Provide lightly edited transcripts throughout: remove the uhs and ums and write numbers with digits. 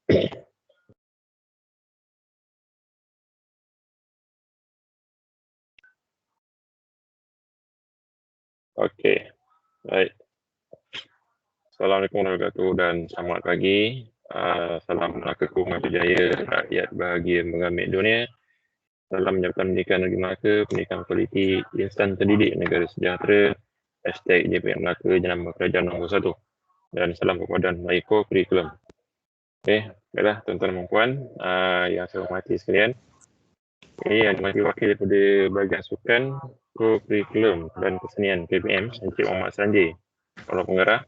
Okey, baik. Assalamualaikum warahmatullahi wabarakatuh dan selamat pagi. Salam Melaka-ku maju jaya, rakyat bahagia mengambil dunia. Salam Jabatan Pendidikan Negeri Melaka, pendidikan kualiti, instan terdidik negara sejahtera. #JPM Melaka, jenama kerajaan nombor 1. Dan salam kepada Maiko Kurikulum. Okey, baiklah tuan-tuan dan puan yang saya hormati sekalian. Yang dimati wakil daripada bahagian sukan, kurikulum dan kesenian KPM, Encik Muhammad Sanjay, Kepala Pengarah.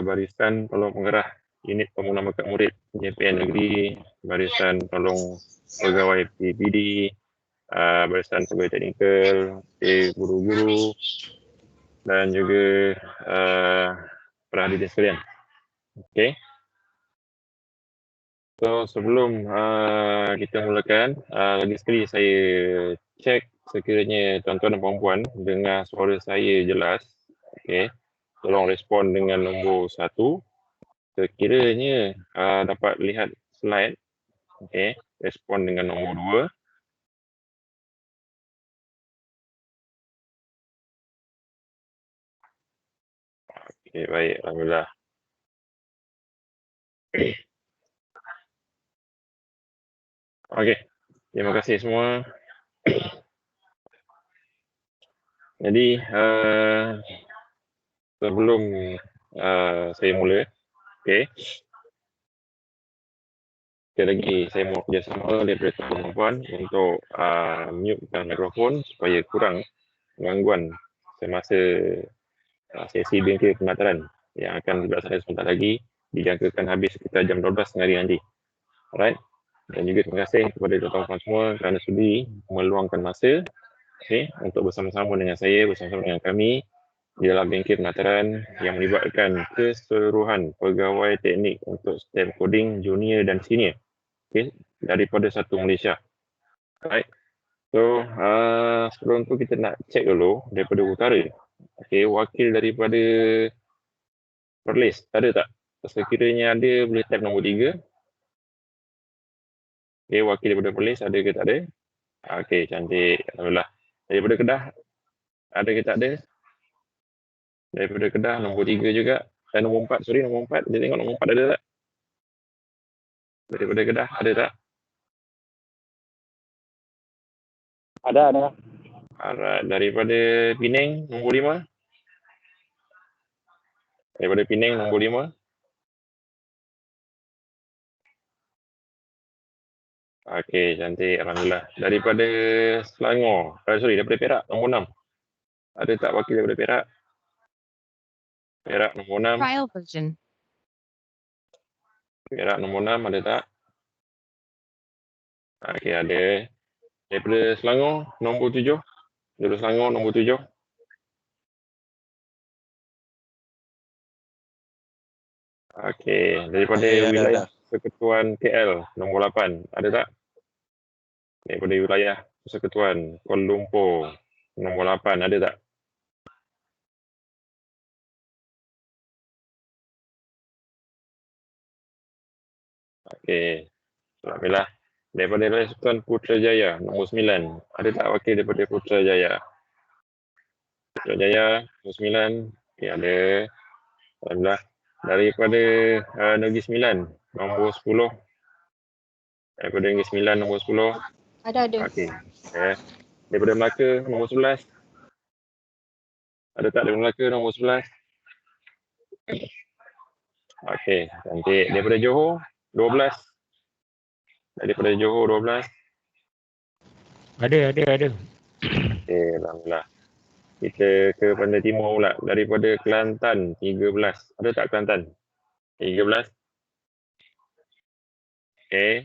Barisan Tolong Pengarah Unit Pembangunan Bakat Murid JPN Negeri, Barisan Tolong Pegawai PBD, Barisan Pegawai Teknikal, guru-guru dan juga para hadirin sekalian. Okey. So sebelum kita mulakan, lagi sekali saya cek sekiranya tuan-tuan dan puan-puan dengar suara saya jelas. Okey. Tolong respon dengan nombor 1. Sekiranya dapat lihat slide, okey, respon dengan nombor 2. Okey, baik, alhamdulillah. Okey, terima kasih semua. Jadi sebelum saya mula, okey. Sekali lagi saya mohon kerjasama daripada tuan-tuan dan puan untuk mutekan mikrofon supaya kurang gangguan semasa sesi bingkai pendaftaran yang akan dilaksanakan sebentar lagi, dijangkakan habis sekitar jam 12 hari nanti. Alright. Dan juga terima kasih kepada tuan-tuan semua kerana sudi meluangkan masa untuk bersama-sama dengan saya, bersama-sama dengan kami di dalam bingkai pendaftaran yang melibatkan keseluruhan pegawai teknik untuk STEM coding junior dan senior daripada satu Malaysia. Alright. So, sebelum tu kita nak cek dulu daripada utara. Wakil daripada Perlis, ada tak? Sekiranya ada, boleh tap nombor 3. Wakil daripada Perlis, ada ke tak ada? Okey, cantik. Alhamdulillah. Daripada Kedah, ada ke tak ada? Daripada Kedah, nombor 3 juga. Dan nombor 4, nombor 4. Dia tengok nombor 4 ada tak? Daripada Kedah, ada tak? Ada. Alright. Daripada Penang, nombor 5. Daripada Penang, nombor 5. Okey, cantik. Alhamdulillah. Daripada Selangor, daripada Perak, nombor 6. Ada tak wakil daripada Perak? Perak nombor 6. Trial version. Perak nombor 6, ada tak? Okey, ada. Daripada Selangor, nombor 7. Daripada Selangor, nombor 7. Okey, daripada wilayah Persekutuan KL, nombor 8. Ada tak? Daripada wilayah Persekutuan Kuala Lumpur, nombor 8. Ada tak? Okey, alhamdulillah. Daripada wilayah Persekutuan Putrajaya, nombor 9. Ada tak wakil daripada Putrajaya? Putrajaya, nombor 9. Okey, ada. Alhamdulillah. Daripada Negeri Sembilan, nombor 10. Daripada Negeri Sembilan, nombor 10. Ada. Okey. Daripada Melaka, nombor 11. Ada tak daripada Melaka, nombor 11? Okey, cantik. Daripada Johor, 12. Daripada Johor, 12. Ada. Okey, alhamdulillah. Kita ke Pantai Timur pula. Daripada Kelantan, 13. Ada tak Kelantan? 13. Okey.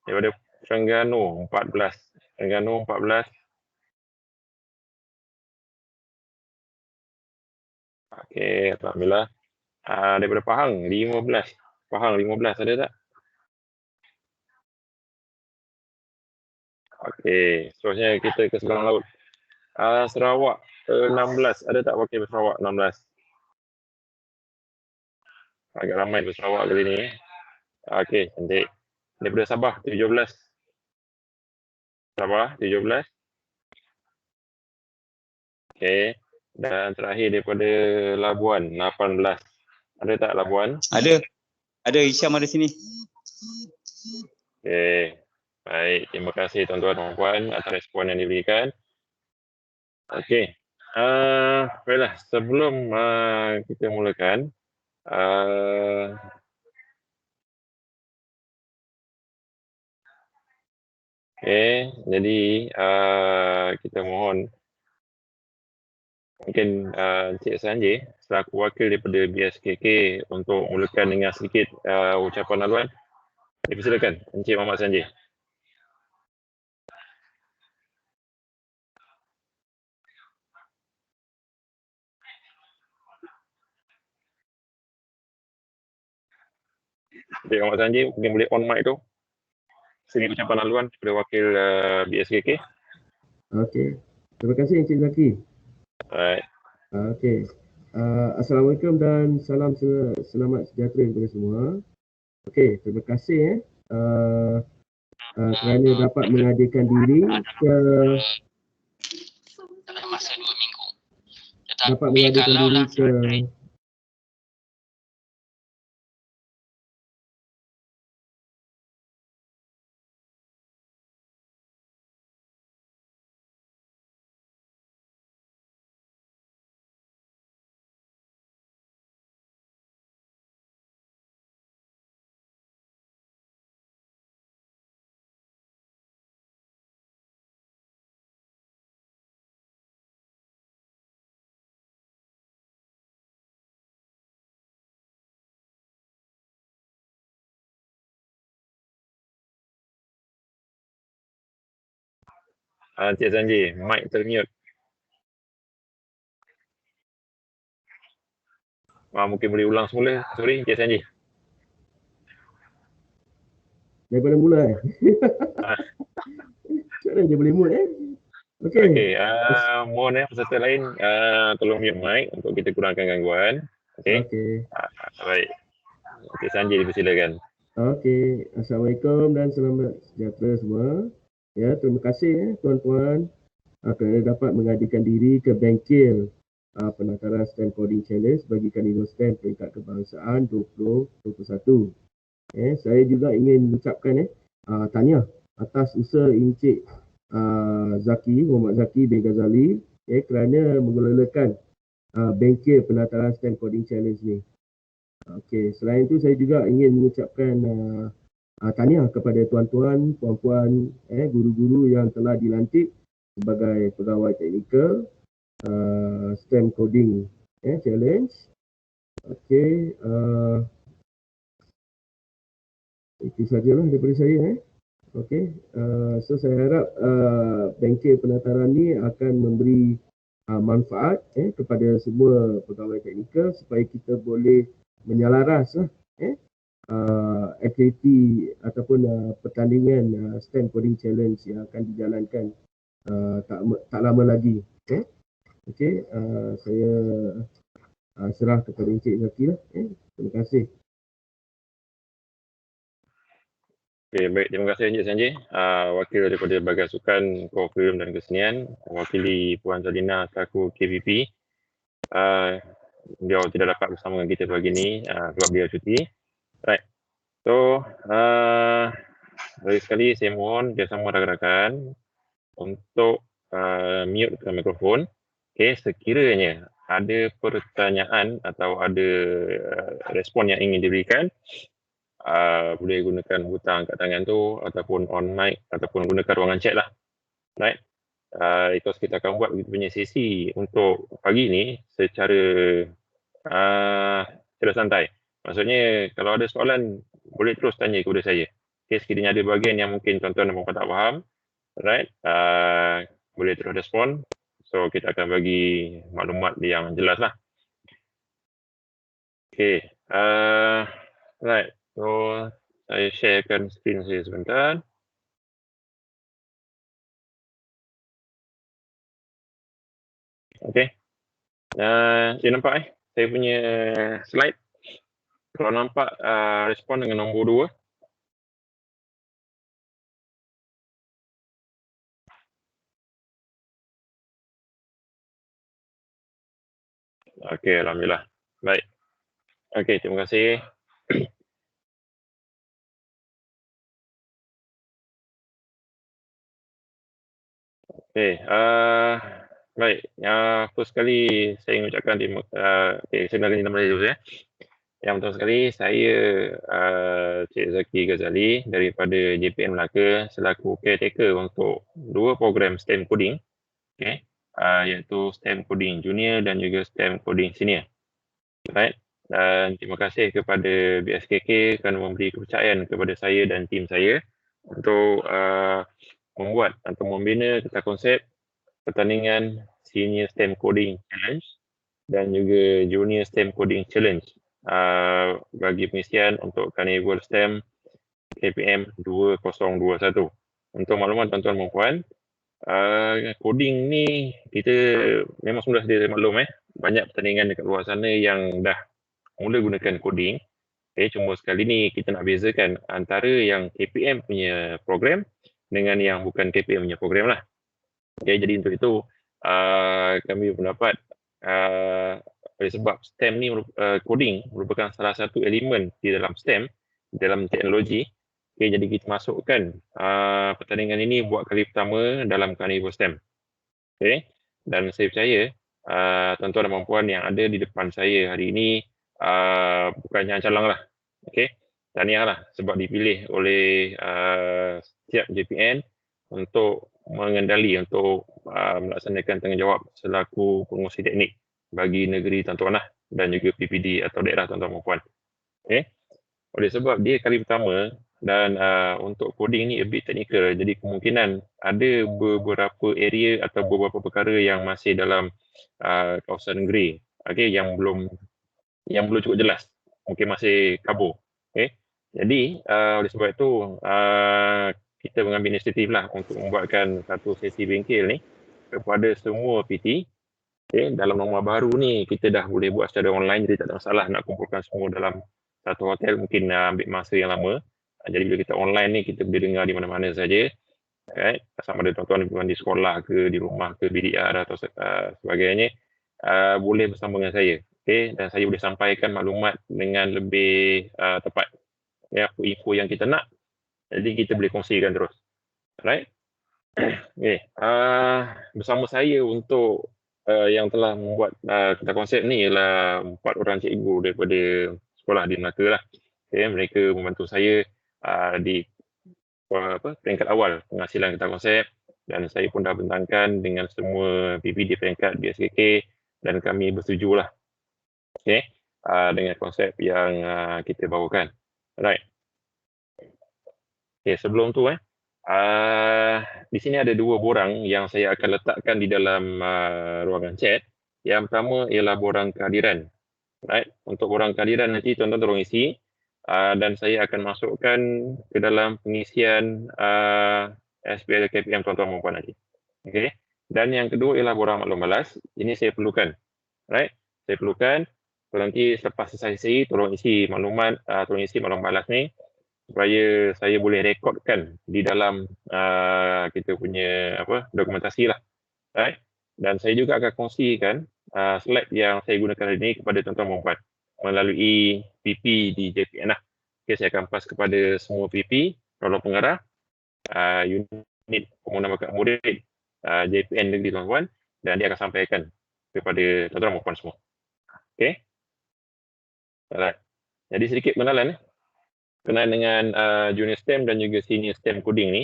Daripada Terengganu, 14. Terengganu, 14. Okey, alhamdulillah. Daripada Pahang, 15. Pahang, 15. Ada tak? Okey, seterusnya kita ke seberang laut. Sarawak, 16. Ada tak wakil Sarawak, 16? Agak ramai di Sarawak kali ni. Okey, cantik. Daripada Sabah 17. Sabah 17. Okey. Dan terakhir daripada Labuan 18. Ada tak Labuan? Ada Hisham ada sini. Okey. Baik, terima kasih tuan-tuan dan puan atas respon yang diberikan. Okey. Baiklah, sebelum kita mulakan, jadi kita mohon mungkin Encik Sanjay selaku wakil daripada BSKK untuk mulakan dengan sedikit ucapan haluan. Dipersilakan Encik Muhammad Sanjay. Encik Muhammad Sanjay mungkin boleh on mic tu. Sedikit ucapan haluan daripada wakil BSKK. Okey. Terima kasih Encik Zaki. Alright. Okey. Assalamualaikum dan salam selamat sejahtera kepada semua. Okey, terima kasih kerana dapat menghadirkan diri ke masa 2 minggu. dapat menghadirkan diri ke Encik Sanjay, mic termute. Mungkin boleh ulang semula. Sorry, Encik Sanjay. daripada mula Macam mana dia boleh mute Okey. Okey, mohon peserta lain tolong mute mic untuk kita kurangkan gangguan. Okey. Okey. Baik. Encik Sanjay dipersilakan. Okey, Assalamualaikum dan selamat sejahtera semua. Ya, terima kasih tuan-tuan kerana dapat menghadirkan diri ke bengkel penataran STEM Coding Challenge bagi Kandidat STEM peringkat kebangsaan 2021. Saya juga ingin mengucapkan tahniah atas usaha Encik Zaki, Muhammad Zaki bin Ghazali kerana mengelolakan bengkel penataran STEM Coding Challenge ni. Okey, selain itu saya juga ingin mengucapkan tahniah kepada tuan-tuan, puan-puan, guru-guru yang telah dilantik sebagai pegawai teknikal STEM Coding Challenge. Okey, itu sajalah daripada saya. Okey, so saya harap bengkel penataran ni akan memberi manfaat kepada semua pegawai teknikal supaya kita boleh menyalaras aktiviti ataupun pertandingan STEM Coding Challenge yang akan dijalankan tak lama lagi. Okey, saya serah kepada Encik Zaki lah. Terima kasih. Okay, baik. Terima kasih Encik Sanjay. Wakil daripada Bahagian Sukan, Kurikulum dan Kesenian, wakili Puan Zalina selaku KVP. Beliau tidak dapat bersama dengan kita pagi ini sebab dia cuti. Right. So, lagi sekali saya mohon bersama rakan-rakan untuk mute mikrofon. Okay, sekiranya ada pertanyaan atau ada respon yang ingin diberikan, boleh gunakan butang angkat tangan tu ataupun on mic ataupun gunakan ruangan chat lah. Right. Because kita akan buat begitu punya sesi untuk pagi ni secara santai. Maksudnya kalau ada soalan boleh terus tanya kepada saya. Okay, sekiranya ada bahagian yang mungkin tuan-tuan dan puan tak faham, right, boleh terus respon. So kita akan bagi maklumat yang jelas lah. Okay, right. So saya sharekan skrin saya sebentar. Okay. Dia nampak saya punya slide. Kalau nampak respon dengan nombor 2. Okey, alhamdulillah. Baik. Okey, terima kasih. Okey, baik. First sekali saya ingin ucapkan saya nak nama saya dulu ya. Yang pertama sekali, saya Cik Zaki Ghazali daripada JPN Melaka selaku caretaker untuk 2 program STEM Coding, iaitu STEM Coding Junior dan juga STEM Coding Senior. Right? Dan terima kasih kepada BSKK kerana memberi kepercayaan kepada saya dan tim saya untuk membuat atau membina tata konsep pertandingan Senior STEM Coding Challenge dan juga Junior STEM Coding Challenge bagi pengisian untuk Carnival STEM KPM 2021. Untuk makluman tuan-tuan dan puan, coding ni kita memang sudah sedia maklum banyak pertandingan dekat luar sana yang dah mula gunakan coding. Cuma sekali ni kita nak bezakan antara yang KPM punya program dengan yang bukan KPM punya program lah. Jadi untuk itu kami berpendapat oleh sebab STEM ni coding merupakan salah satu elemen di dalam STEM, dalam teknologi. Jadi kita masukkan pertandingan ini buat kali pertama dalam Carnival STEM. Dan saya percaya tuan-tuan dan puan yang ada di depan saya hari ini bukannya calang lah. Tahniah lah sebab dipilih oleh setiap JPN untuk mengendali, untuk melaksanakan tanggungjawab selaku pengurusi teknik bagi negeri tuan-tuan lah dan juga PPD atau daerah tuan-tuan dan puan. Oleh sebab dia kali pertama dan untuk coding ni a bit technical, jadi kemungkinan ada beberapa area atau beberapa perkara yang masih dalam kawasan grey, yang belum cukup jelas, mungkin masih kabur. Jadi oleh sebab itu kita mengambil inisiatif lah untuk membuatkan satu sesi bengkel ni kepada semua PT. Dalam norma baru ni kita dah boleh buat secara online, jadi tak ada masalah nak kumpulkan semua dalam satu hotel, mungkin ambil masa yang lama. Jadi bila kita online ni kita boleh dengar di mana-mana saja, sama ada tuan-tuan di sekolah ke, di rumah ke, BDR atau sebagainya, boleh bersama dengan saya. Dan saya boleh sampaikan maklumat dengan lebih tepat, info yang kita nak, jadi kita boleh kongsikan terus. Alright. Bersama saya untuk yang telah membuat tata konsep ni ialah 4 orang cikgu daripada sekolah di Melaka lah. Mereka membantu saya di peringkat awal penghasilan tata konsep, dan saya pun dah bentangkan dengan semua PPD peringkat BSKK dan kami bersetuju lah dengan konsep yang kita bawakan. Alright. Sebelum tu di sini ada 2 borang yang saya akan letakkan di dalam ruangan chat. Yang pertama ialah borang kehadiran. Untuk borang kehadiran nanti tuan-tuan tolong isi dan saya akan masukkan ke dalam pengisian SPL KPM tuan-tuan dan puan nanti. Dan yang kedua ialah borang maklum balas. Ini saya perlukan. Saya perlukan nanti selepas selesai sesi tolong isi maklumat, tolong isi maklum balas ni supaya saya boleh rekodkan di dalam kita punya dokumentasi lah. Dan saya juga akan kongsikan slide yang saya gunakan hari ini kepada tuan-tuan dan puan melalui PP di JPN lah. Saya akan pass kepada semua PP, tolong pengarah, unit pemenang bakat murid JPN negeri tuan-tuan, dan dia akan sampaikan kepada tuan-tuan dan puan semua. Alright. Jadi sedikit pengenalan berkenaan dengan junior STEM dan juga senior STEM coding ni.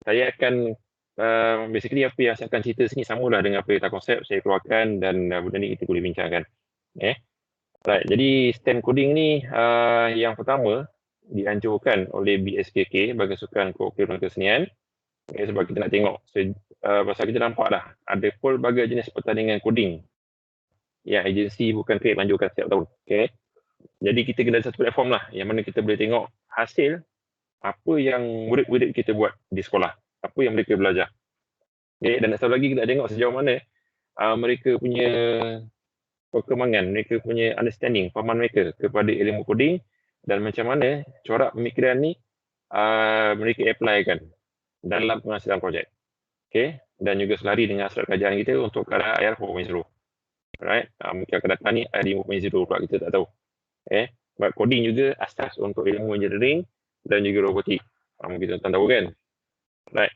Saya akan basically apa yang saya akan cerita sini samalah dengan apa yang konsep saya keluarkan, dan benda ni kita boleh bincangkan. Jadi STEM coding ni yang pertama dianjurkan oleh BSKK, Badan Sukan Curriculum Kesenian. Sebab kita nak tengok pasal kita nampak dah ada pelbagai jenis pertandingan coding yang agensi bukan KPM anjurkan setiap tahun. Jadi kita kena ada satu platform lah yang mana kita boleh tengok hasil apa yang murid-murid kita buat di sekolah, apa yang mereka belajar. Dan satu lagi kita nak tengok sejauh mana mereka punya perkembangan mereka punya understanding, fahaman mereka kepada ilmu coding dan macam mana corak pemikiran ni mereka apply-kan dalam penghasilan projek. Okay? Dan juga selari dengan surat kajian kita untuk ke arah IR 4.0. Alright? Mungkin akan datang ni IR 5.0 pula, kita tak tahu. Okay? Sebab coding juga asas untuk ilmu engineering dan juga robotik. Mungkin tuan-tuan tahu kan? Right.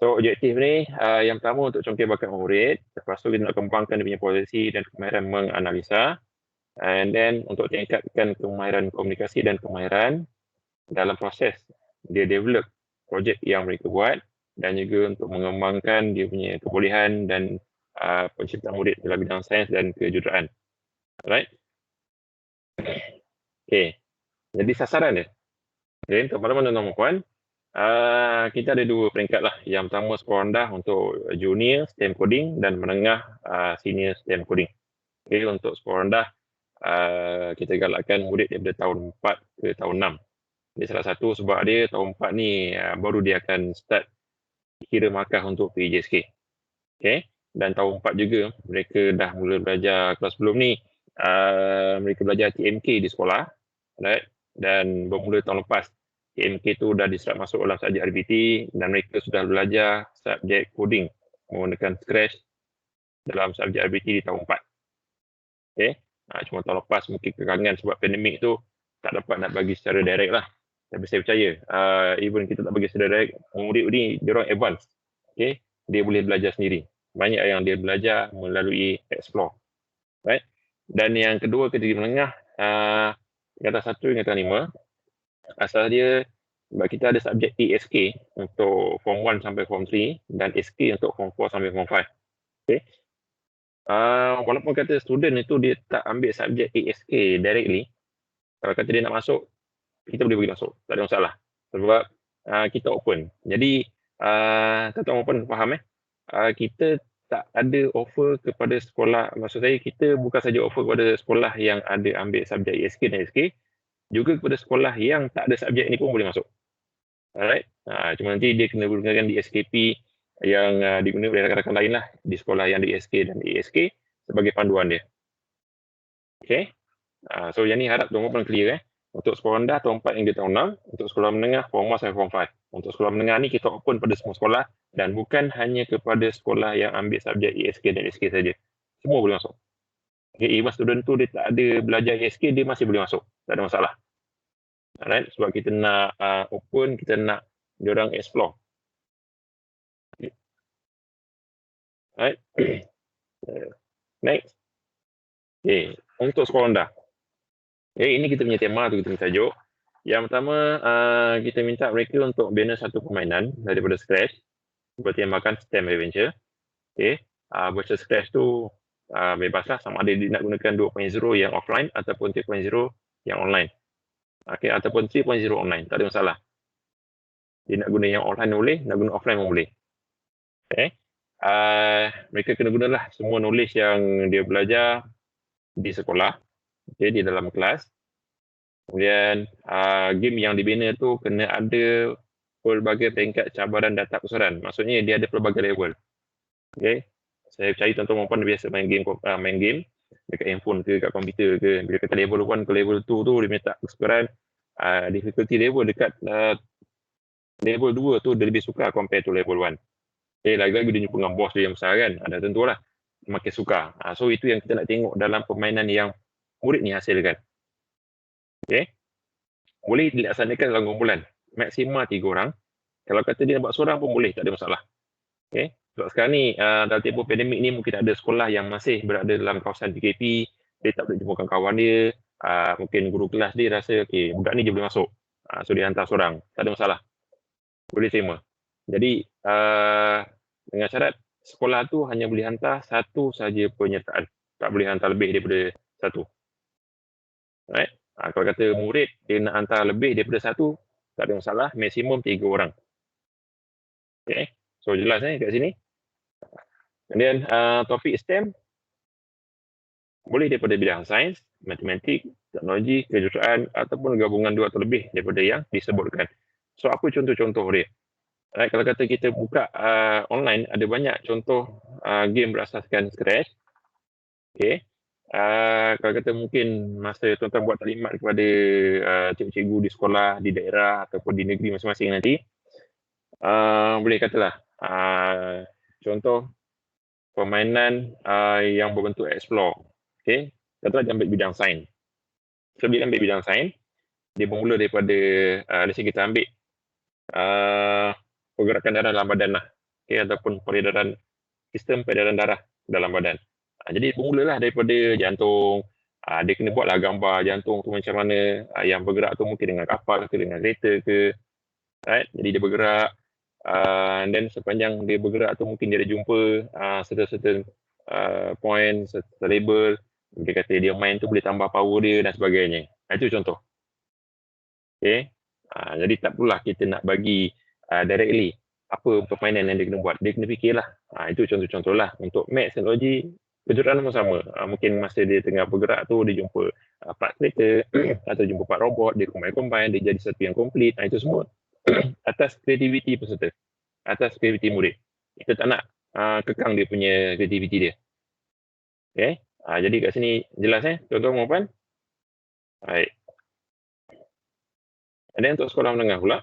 So objektif ni yang pertama untuk congkir bakat murid, lepas tu kita nak kembangkan dia punya posisi dan kemahiran menganalisa, and then untuk tingkatkan kemahiran komunikasi dan kemahiran dalam proses dia develop projek yang mereka buat, dan juga untuk mengembangkan dia punya kebolehan dan penciptaan murid dalam bidang sains dan kejuruteraan. Alright. Okay. Jadi sasaran dia. Okay, untuk mana-mana tuan-tuan puan, kita ada dua peringkat lah. Yang pertama skor rendah untuk junior STEM coding dan menengah senior STEM coding. Okay, untuk skor rendah kita galakkan murid daripada tahun 4 ke tahun 6. Jadi salah satu sebab dia tahun 4 ni baru dia akan start kira markah untuk PJSK. Okay, dan tahun 4 juga mereka dah mula belajar kelas sebelum ni. Mereka belajar TMK di sekolah, right? Dan bermula tahun lepas TMK tu dah diserap masuk dalam subjek RBT dan mereka sudah belajar subjek coding menggunakan Scratch dalam subjek RBT di tahun 4. Okay. Cuma tahun lepas mungkin kekangan sebab pandemik tu tak dapat nak bagi secara direct lah. Tapi saya percaya even kita tak bagi secara direct, murid ni dia orang advance. Okay. Dia boleh belajar sendiri. Banyak yang dia belajar melalui explore. Right. Dan yang kedua kategori menengah tingkatan 1 hingga tingkatan 5. Asal dia sebab kita ada subjek ESK untuk form 1 sampai form 3 dan SK untuk form 4 sampai form 5. Okay. Walaupun kata student itu dia tak ambil subjek ESK directly, kalau kata dia nak masuk, kita boleh bagi masuk, tak ada masalah. Sebab kita open. Jadi tuan-tuan open faham kita tak ada offer kepada sekolah, maksud saya kita bukan saja offer kepada sekolah yang ada ambil subjek ESK dan SK, juga kepada sekolah yang tak ada subjek ni pun boleh masuk. Alright. Cuma nanti dia kena gunakan di SKP yang digunakan oleh rakan-rakan lain lah di sekolah yang di SK dan ESK sebagai panduan dia. Okay. So yang ni harap tuan-tuan clear Untuk sekolah rendah tahun 4 hingga tahun 6, untuk sekolah menengah form 1 sampai form 5. Untuk sekolah menengah ni kita open pada semua sekolah dan bukan hanya kepada sekolah yang ambil subjek ESK dan SK saja. Semua boleh masuk. Okay, even student tu dia tak ada belajar ESK, dia masih boleh masuk. Tak ada masalah. Alright, sebab kita nak open, kita nak diorang explore. Okay. Alright. Next. Okay, untuk sekolah rendah. Okay, ini kita punya tema tu, kita punya tajuk. Yang pertama, kita minta mereka untuk bina satu permainan daripada scratch. Seperti yang makan STEM Adventure. Okay. Virtual scratch tu bebaslah sama ada dia nak gunakan 2.0 yang offline ataupun 3.0 yang online. Okay, ataupun 3.0 online, tak ada masalah. Dia nak guna yang online boleh, nak guna offline pun boleh. Okay. Mereka kena gunalah semua knowledge yang dia belajar di sekolah, okay, di dalam kelas. Kemudian game yang dibina tu kena ada pelbagai peringkat cabaran dan tahap kesusahan. Maksudnya dia ada pelbagai level. Okay. Saya percaya tuan-tuan pun biasa main game dekat handphone ke, dekat komputer ke. Bila kata level 1 ke level 2 tu, dia minta kesukaran difficulty level dekat level 2 tu dia lebih suka compare to level 1. Okay, lagi-lagi dia jumpa dengan bos dia yang besar kan. Ada tentulah makin suka. So itu yang kita nak tengok dalam permainan yang murid ni hasilkan. Okay. Boleh dilaksanakan dalam kumpulan. Maksima 3 orang. Kalau kata dia nak buat seorang pun boleh, tak ada masalah. Okay. Sebab sekarang ni dalam tempoh pandemik ni mungkin ada sekolah yang masih berada dalam kawasan PKP, dia tak boleh jumpa kawan dia, mungkin guru kelas dia rasa okay, budak ni je boleh masuk, so dia hantar seorang, tak ada masalah, boleh terima. Jadi dengan syarat sekolah tu hanya boleh hantar satu saja penyertaan, tak boleh hantar lebih daripada satu. Right? Kalau kata murid dia nak hantar lebih daripada satu, tak ada masalah, maksimum 3 orang. Okay. So jelas kat sini. Kemudian topik STEM boleh daripada bidang sains, matematik, teknologi, kejuruteraan ataupun gabungan 2 atau lebih daripada yang disebutkan. So apa contoh-contoh dia? Kalau kata kita buka online, ada banyak contoh game berasaskan Scratch. Okay. Kalau kata mungkin masa tuan-tuan buat taklimat kepada cikgu-cikgu di sekolah, di daerah ataupun di negeri masing-masing nanti, boleh katalah contoh permainan yang berbentuk explore. Okay? Katalah dia ambil bidang sains. So, dia ambil bidang sains, dia bermula daripada, let's say kita ambil pergerakan darah dalam badan lah. Okay? Ataupun sistem peredaran darah dalam badan. Jadi bermulalah daripada jantung, dia kena buatlah gambar jantung tu macam mana, yang bergerak tu mungkin dengan kapal ke, dengan kereta ke. Right? Jadi dia bergerak, dan sepanjang dia bergerak tu mungkin dia ada jumpa certain point, certain label. Dia kata dia main tu boleh tambah power dia dan sebagainya. Itu contoh. Okay. Jadi tak perlulah kita nak bagi directly apa permainan yang dia kena buat. Dia kena fikirlah. Itu contoh-contoh lah. Untuk maths dan logik, kejuruteraan pun sama. Mungkin masa dia tengah bergerak tu, dia jumpa part kereta atau jumpa part robot, dia combine, dia jadi satu yang komplit. Itu semua atas kreativiti peserta, atas kreativiti murid. Kita tak nak kekang dia punya kreativiti dia. Okay. Jadi kat sini jelas tuan-tuan dan puan. Baik. Dan untuk sekolah menengah pula,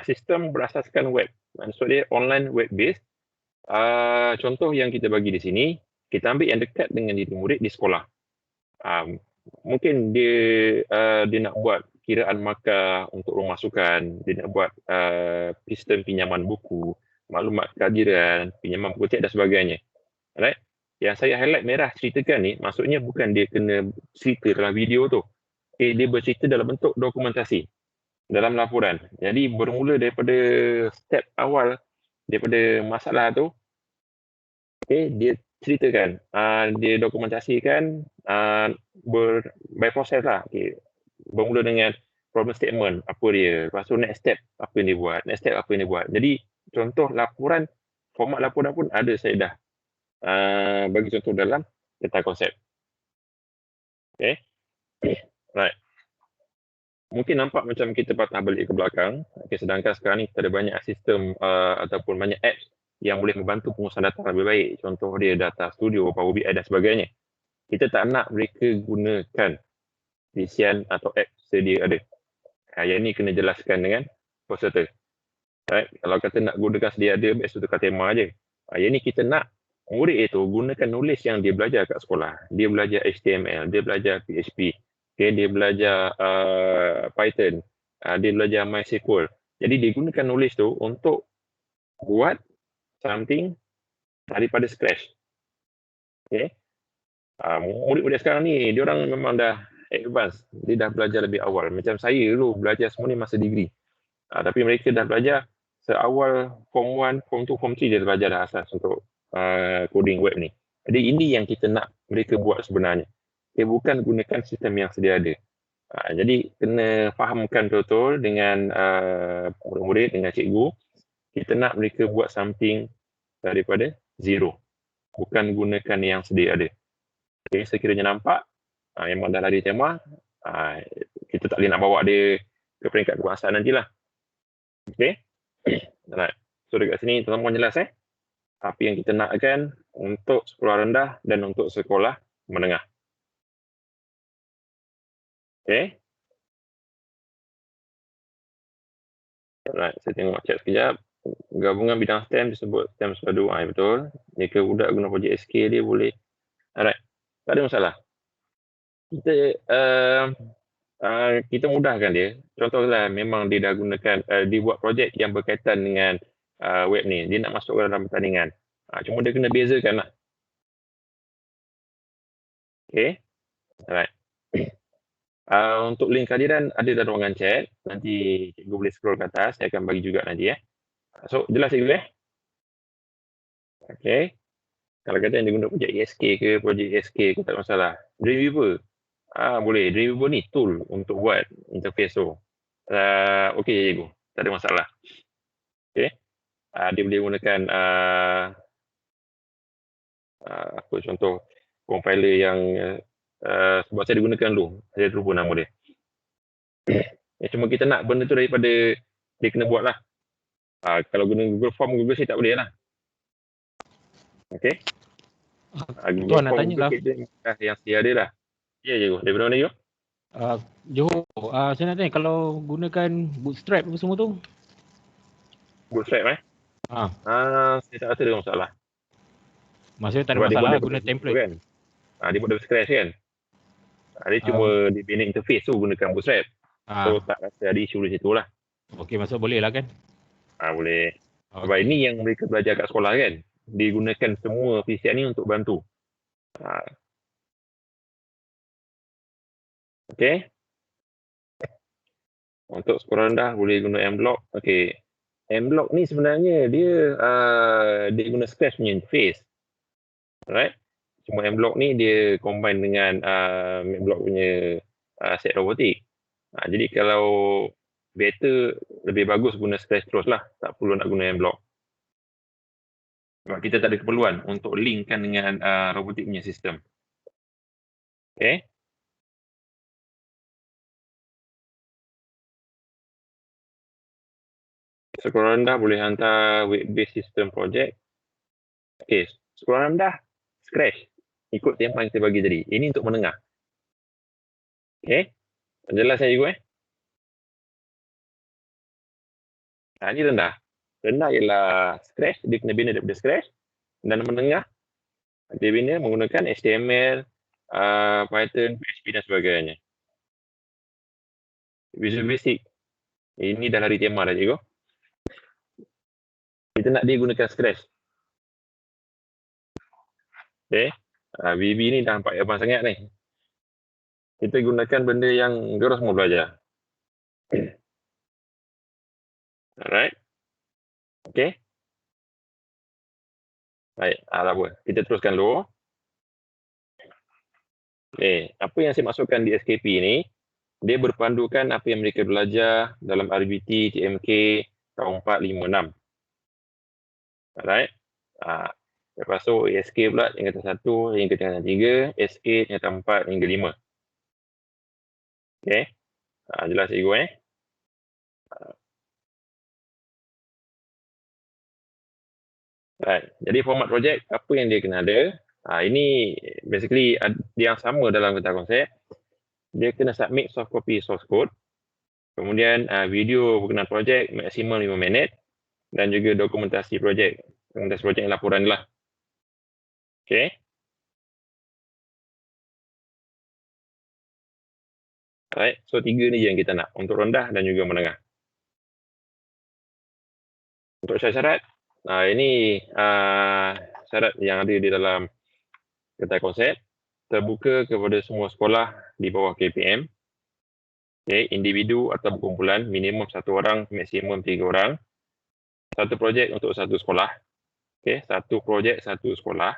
sistem berasaskan web. Maksud dia online web based. Contoh yang kita bagi di sini, kita ambil yang dekat dengan diri murid di sekolah. Mungkin dia nak buat kiraan markah untuk rumah sukan, dia nak buat sistem pinjaman buku, maklumat kehadiran, pinjaman buku cek dan sebagainya. Alright? Yang saya highlight merah ceritakan ni, maksudnya bukan dia kena cerita dalam video tu. Okay, dia bercerita dalam bentuk dokumentasi dalam laporan. Jadi bermula daripada step awal, daripada masalah tu, okay, dia ceritakan, dia dokumentasikan by process lah. Okay. Bermula dengan problem statement, apa dia, lepas tu next step, apa yang dia buat, next step, apa yang dia buat. Jadi contoh laporan, format laporan pun ada saya dah bagi contoh dalam tentang konsep. Okay. Right. Mungkin nampak macam kita patah balik ke belakang, okay, sedangkan sekarang ni kita ada banyak sistem ataupun banyak apps yang boleh membantu pengurusan data lebih baik. Contoh dia Data Studio, Power BI dan sebagainya. Kita tak nak mereka gunakan isian atau app sedia ada. Yang ni kena jelaskan dengan peserta. Right? Kalau kata nak gunakan sedia ada, best tukar tema je. Yang ni kita nak murid itu gunakan knowledge yang dia belajar kat sekolah. Dia belajar HTML, dia belajar PHP, okay, dia belajar Python, dia belajar MySQL. Jadi dia gunakan knowledge tu untuk buat something daripada scratch. Okay. Murid-murid sekarang ni, dia orang memang dah advance. Dia dah belajar lebih awal. Macam saya dulu belajar semua ni masa degree. Tapi mereka dah belajar seawal Form 1, Form 2, Form 3 dia belajar dah asas untuk coding web ni. Jadi ini yang kita nak mereka buat sebenarnya. Bukan gunakan sistem yang sedia ada. Jadi kena fahamkan betul-betul dengan murid-murid, dengan cikgu. Kita nak mereka buat something daripada zero. Bukan gunakan yang sedia ada. Okay, sekiranya nampak, memang dah lari tema, kita tak boleh nak bawa dia ke peringkat kebangsaan nantilah. Okay. Alright. So dekat sini tuan-tuan jelas apa yang kita nakkan untuk sekolah rendah dan untuk sekolah menengah. Okay. Alright, saya tengok chat sekejap. Gabungan bidang STEM disebut STEM sepadu. Betul. Jika budak guna projek SK dia boleh. Alright. Tak ada masalah. Kita mudahkan dia. Contohlah memang dia dah gunakan, dia buat projek yang berkaitan dengan web ni. Dia nak masuk dalam pertandingan. Cuma dia kena bezakan lah. Okay. Alright. Untuk link kehadiran ada dalam ruangan chat. Nanti cikgu boleh scroll ke atas. Saya akan bagi juga nanti. So, jelas cikgu Okay. Kalau kata yang dia guna projek ESK ke, projek ESK ke, tak ada masalah. Dreamweaver. Boleh. Dreamweaver ni tool untuk buat interface tu. Okey cikgu. Tak ada masalah. Okay. Dia boleh gunakan apa contoh compiler yang sebab saya digunakan dulu. Saya terlupa nama dia. Cuma kita nak benda tu daripada dia kena buat lah. Kalau guna Google Form, Google Sheet tak boleh lah. Okay. Tuan nak tanya lah. Yang sedia ada lah. Ya, je. Daripada mana, Jo? Johor, saya nak tanya kalau gunakan bootstrap apa semua tu? Bootstrap, saya tak rasa ada masalah. Maksudnya tak ada Sebab dia masalah buat guna daripada template. kan? Dia buat dari scratch kan? Dia cuma dibina interface tu gunakan bootstrap. So, tak rasa ada isu di situ lah. Okey, maksud boleh lah kan? Boleh. Sebab ini yang mereka belajar kat sekolah kan? Digunakan semua PCN ni untuk bantu. Okey. Untuk sekolah rendah boleh guna M-Block. Okey. M-Block ni sebenarnya dia guna Scratch punya interface. Alright. Cuma M-Block ni dia combine dengan M-Block punya set robotik. Jadi kalau better, lebih bagus guna Scratch terus lah. Tak perlu nak guna M-Block. Sebab kita tak ada keperluan untuk linkkan dengan robotik punya sistem. Okay. Sekolah rendah boleh hantar web-based system project. Okay, sekolah rendah Scratch. Ikut tema yang kita bagi tadi. Ini untuk menengah. Okay. Jelas saya juga ini rendah. Rendah ialah Scratch. Dia kena bina daripada Scratch. Dan menengah, dia bina menggunakan HTML, Python, PHP dan sebagainya. Visual Basic. Ini dah lari tema dah, cikgu. Kita nak dia gunakan Scratch. Okay. VB ni dah nampak advance sangat ni. Kita gunakan benda yang korang semua belajar. Alright. Okay. Baik, tak apa. Kita teruskan dulu. Okay. Apa yang saya masukkan di SKP ni, dia berpandukan apa yang mereka belajar dalam RBT, TMK, tahun 4, 5, 6. Alright. Lepas tu ASK pula tingkatan 1 hingga tingkatan 3, SK tingkatan 4 hingga 5. Okay. Jelas cikgu Right. Jadi format projek, apa yang dia kena ada? Ini basically yang sama dalam kata konsep. Dia kena submit soft copy source code. Kemudian video berkenaan projek maksimum 5 minit. Dan juga dokumentasi projek. Dokumentasi projek yang laporan lah. Okay. Right. So 3 ni je yang kita nak. Untuk rendah dan juga menengah. Untuk syarat-syarat. Ini syarat yang ada di dalam kata konsep. Terbuka kepada semua sekolah di bawah KPM. Okay, individu atau perkumpulan minimum 1 orang, maksimum 3 orang. Satu projek untuk satu sekolah. Okay, satu projek satu sekolah.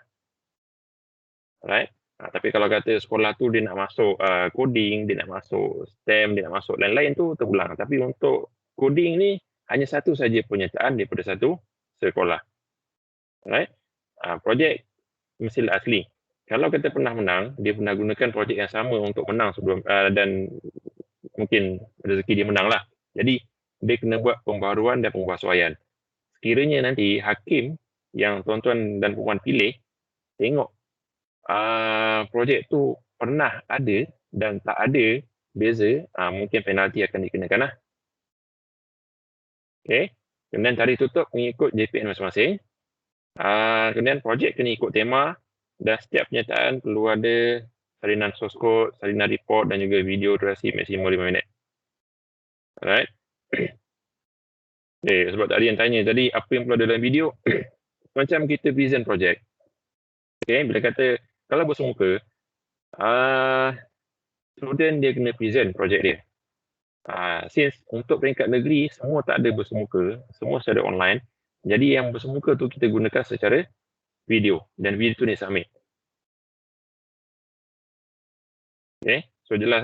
Alright. Tapi kalau kata sekolah tu dia nak masuk coding, dia nak masuk STEM, dia nak masuk lain-lain tu terpulang. Tapi untuk coding ni hanya satu saja penyertaan daripada satu sekolah. Alright. Projek mestilah asli. Kalau kita pernah menang, dia pernah gunakan projek yang sama untuk menang sebelum dan mungkin rezeki dia menang lah. Jadi, dia kena buat pembaharuan dan pembuasuaian. Sekiranya nanti hakim yang tuan-tuan dan puan pilih, tengok projek tu pernah ada dan tak ada beza, mungkin penalti akan dikenakan lah. Okay. Kemudian tarikh tutup mengikut JPN masing-masing. Kemudian projek kena ikut tema. Dan setiap penyertaan perlu ada salinan source code, salinan report dan juga video durasi maksimum 5 minit. Alright. Okay, sebab tadi yang tanya tadi apa yang perlu ada dalam video. Macam kita present project. Okay, bila kata kalau bersemuka, student dia kena present project dia. Since untuk peringkat negeri semua tak ada bersemuka, semua secara online. Jadi yang bersemuka tu kita gunakan secara video dan video tu ni submit. Okay, so jelas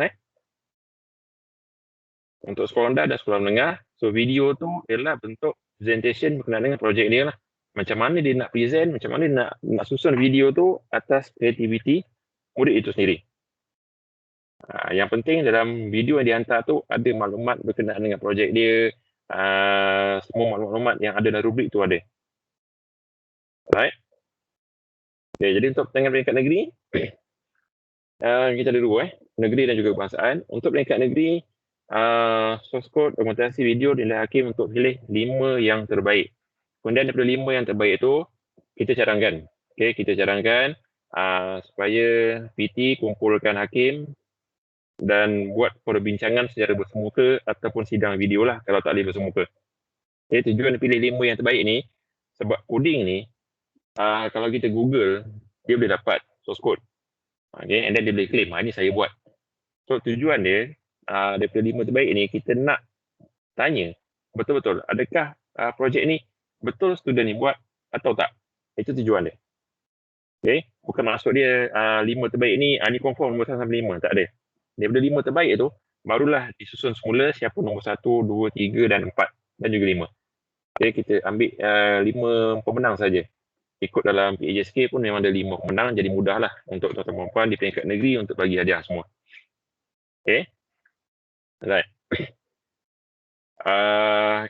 Untuk sekolah rendah dan sekolah menengah, so video tu ialah bentuk presentation berkenaan dengan projek dia lah. Macam mana dia nak present, macam mana dia nak susun video tu atas kreativiti murid itu sendiri. Yang penting dalam video yang dihantar tu ada maklumat berkenaan dengan projek dia, semua maklumat yang ada dalam rubrik tu ada. Right? Okay, jadi untuk pertandingan peringkat negeri, kita ada dua, negeri dan juga kebangsaan. Untuk peringkat negeri, source code, dokumentasi video dinilai hakim untuk pilih 5 yang terbaik. Kemudian daripada 5 yang terbaik itu, kita cadangkan. Okay, kita cadangkan supaya PT kumpulkan hakim dan buat perbincangan secara bersemuka ataupun sidang video lah kalau tak boleh bersemuka. Okay, tujuan pilih 5 yang terbaik ni, sebab coding ni, kalau kita Google, dia boleh dapat source code. Okay, and then dia boleh claim, ini saya buat. So tujuan dia, daripada 5 terbaik ni, kita nak tanya, betul-betul, adakah projek ni betul student ni buat atau tak? Itu tujuan dia. Okay, bukan maksud dia 5 terbaik ni, ni confirm nombor 1 sampai 5, tak ada. Daripada 5 terbaik itu, barulah disusun semula siapa nombor 1, 2, 3 dan 4 dan juga 5. Okay, kita ambil 5 pemenang saja. Ikut dalam PAJSK pun memang ada 5 pemenang, jadi mudahlah untuk tuan-tuan perempuan di peringkat negeri untuk bagi hadiah semua. Okay. Alright.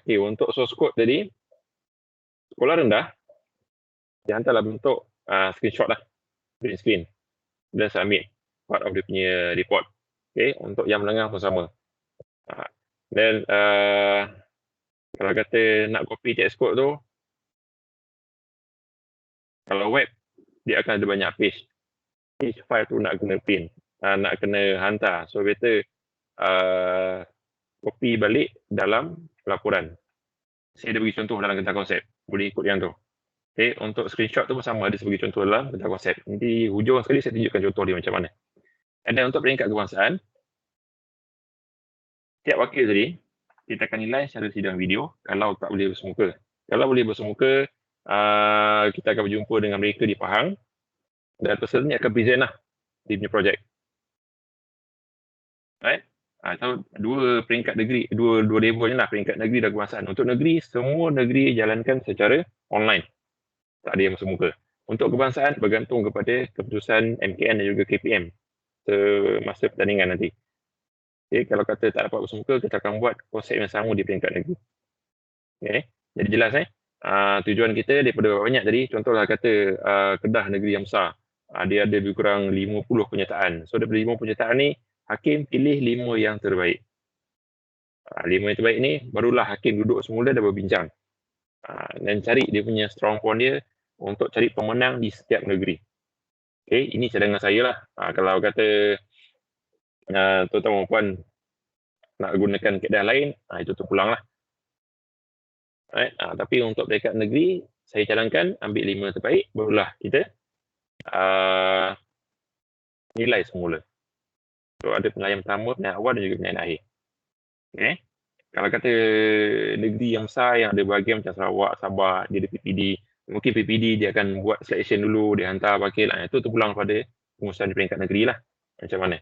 Okay, untuk source code tadi, sekolah rendah, dia hantarlah bentuk screenshot lah, print screen, dan submit part of dia punya report. Okay, untuk yang menengah pun sama. Dan kalau kata nak copy text code tu, kalau web, dia akan ada banyak page. Page file tu nak kena print, nak kena hantar. So better copy balik dalam laporan. Saya dah bagi contoh dalam tentang konsep. Boleh ikut yang tu. Okay, untuk screenshot tu pun sama, ada sebagai contoh dalam tentang konsep. Nanti hujung sekali saya tunjukkan contoh dia macam mana. Dan untuk peringkat kebangsaan, tiap wakil tadi, kita akan nilai secara sidang video kalau tak boleh bersemuka. Kalau boleh bersemuka, kita akan berjumpa dengan mereka di Pahang dan peserta ni akan present lah dia punya projek. Right? Atau dua peringkat negeri, dua level je lah, peringkat negeri dan kebangsaan. Untuk negeri, semua negeri jalankan secara online. Tak ada yang bersemuka. Untuk kebangsaan, bergantung kepada keputusan MKN dan juga KPM semasa pertandingan nanti. Okay, kalau kata tak dapat bersemuka, kita akan buat konsep yang sama di peringkat negeri. Okay, jadi jelas tujuan kita daripada banyak tadi, contohlah kata Kedah negeri yang besar, dia ada lebih kurang 50 penyertaan. So daripada 50 penyertaan ni, hakim pilih 5 yang terbaik. 5 yang terbaik ni, barulah hakim duduk semula dan berbincang. Dan cari dia punya strong point dia untuk cari pemenang di setiap negeri. Okay, ini cadangan saya lah. Kalau kata tuan-tuan puan nak gunakan kaedah lain, itu terpulang lah. Right? Tapi untuk peringkat negeri, saya cadangkan ambil 5 terbaik, barulah kita nilai semula. So ada penilaian pertama, penilaian awal dan juga penilaian akhir. Okay. Kalau kata negeri yang besar yang ada bahagian macam Sarawak, Sabah, dia ada PPD, mungkin PPD dia akan buat selection dulu, dia hantar wakil, itu terpulang pada pengurusan di peringkat negeri lah. Macam mana.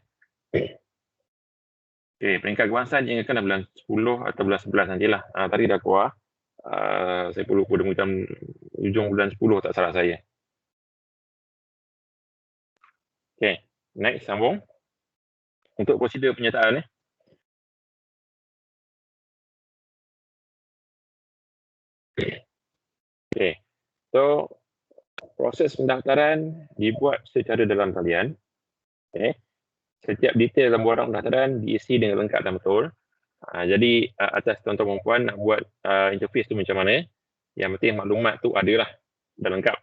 Okay, peringkat kebangsaan diingatkan bulan 10 atau bulan 11 nantilah. Tadi dah keluar. Saya perlu pada ujung bulan 10 tak salah saya. Okay, next sambung. Untuk prosedur penyertaan Okay, so proses pendaftaran dibuat secara dalam talian. Okay. Setiap detail dalam borang pendaftaran diisi dengan lengkap dan betul. Jadi atas tuan-tuan perempuan nak buat interface tu macam mana, yang penting maklumat tu adalah dah lengkap.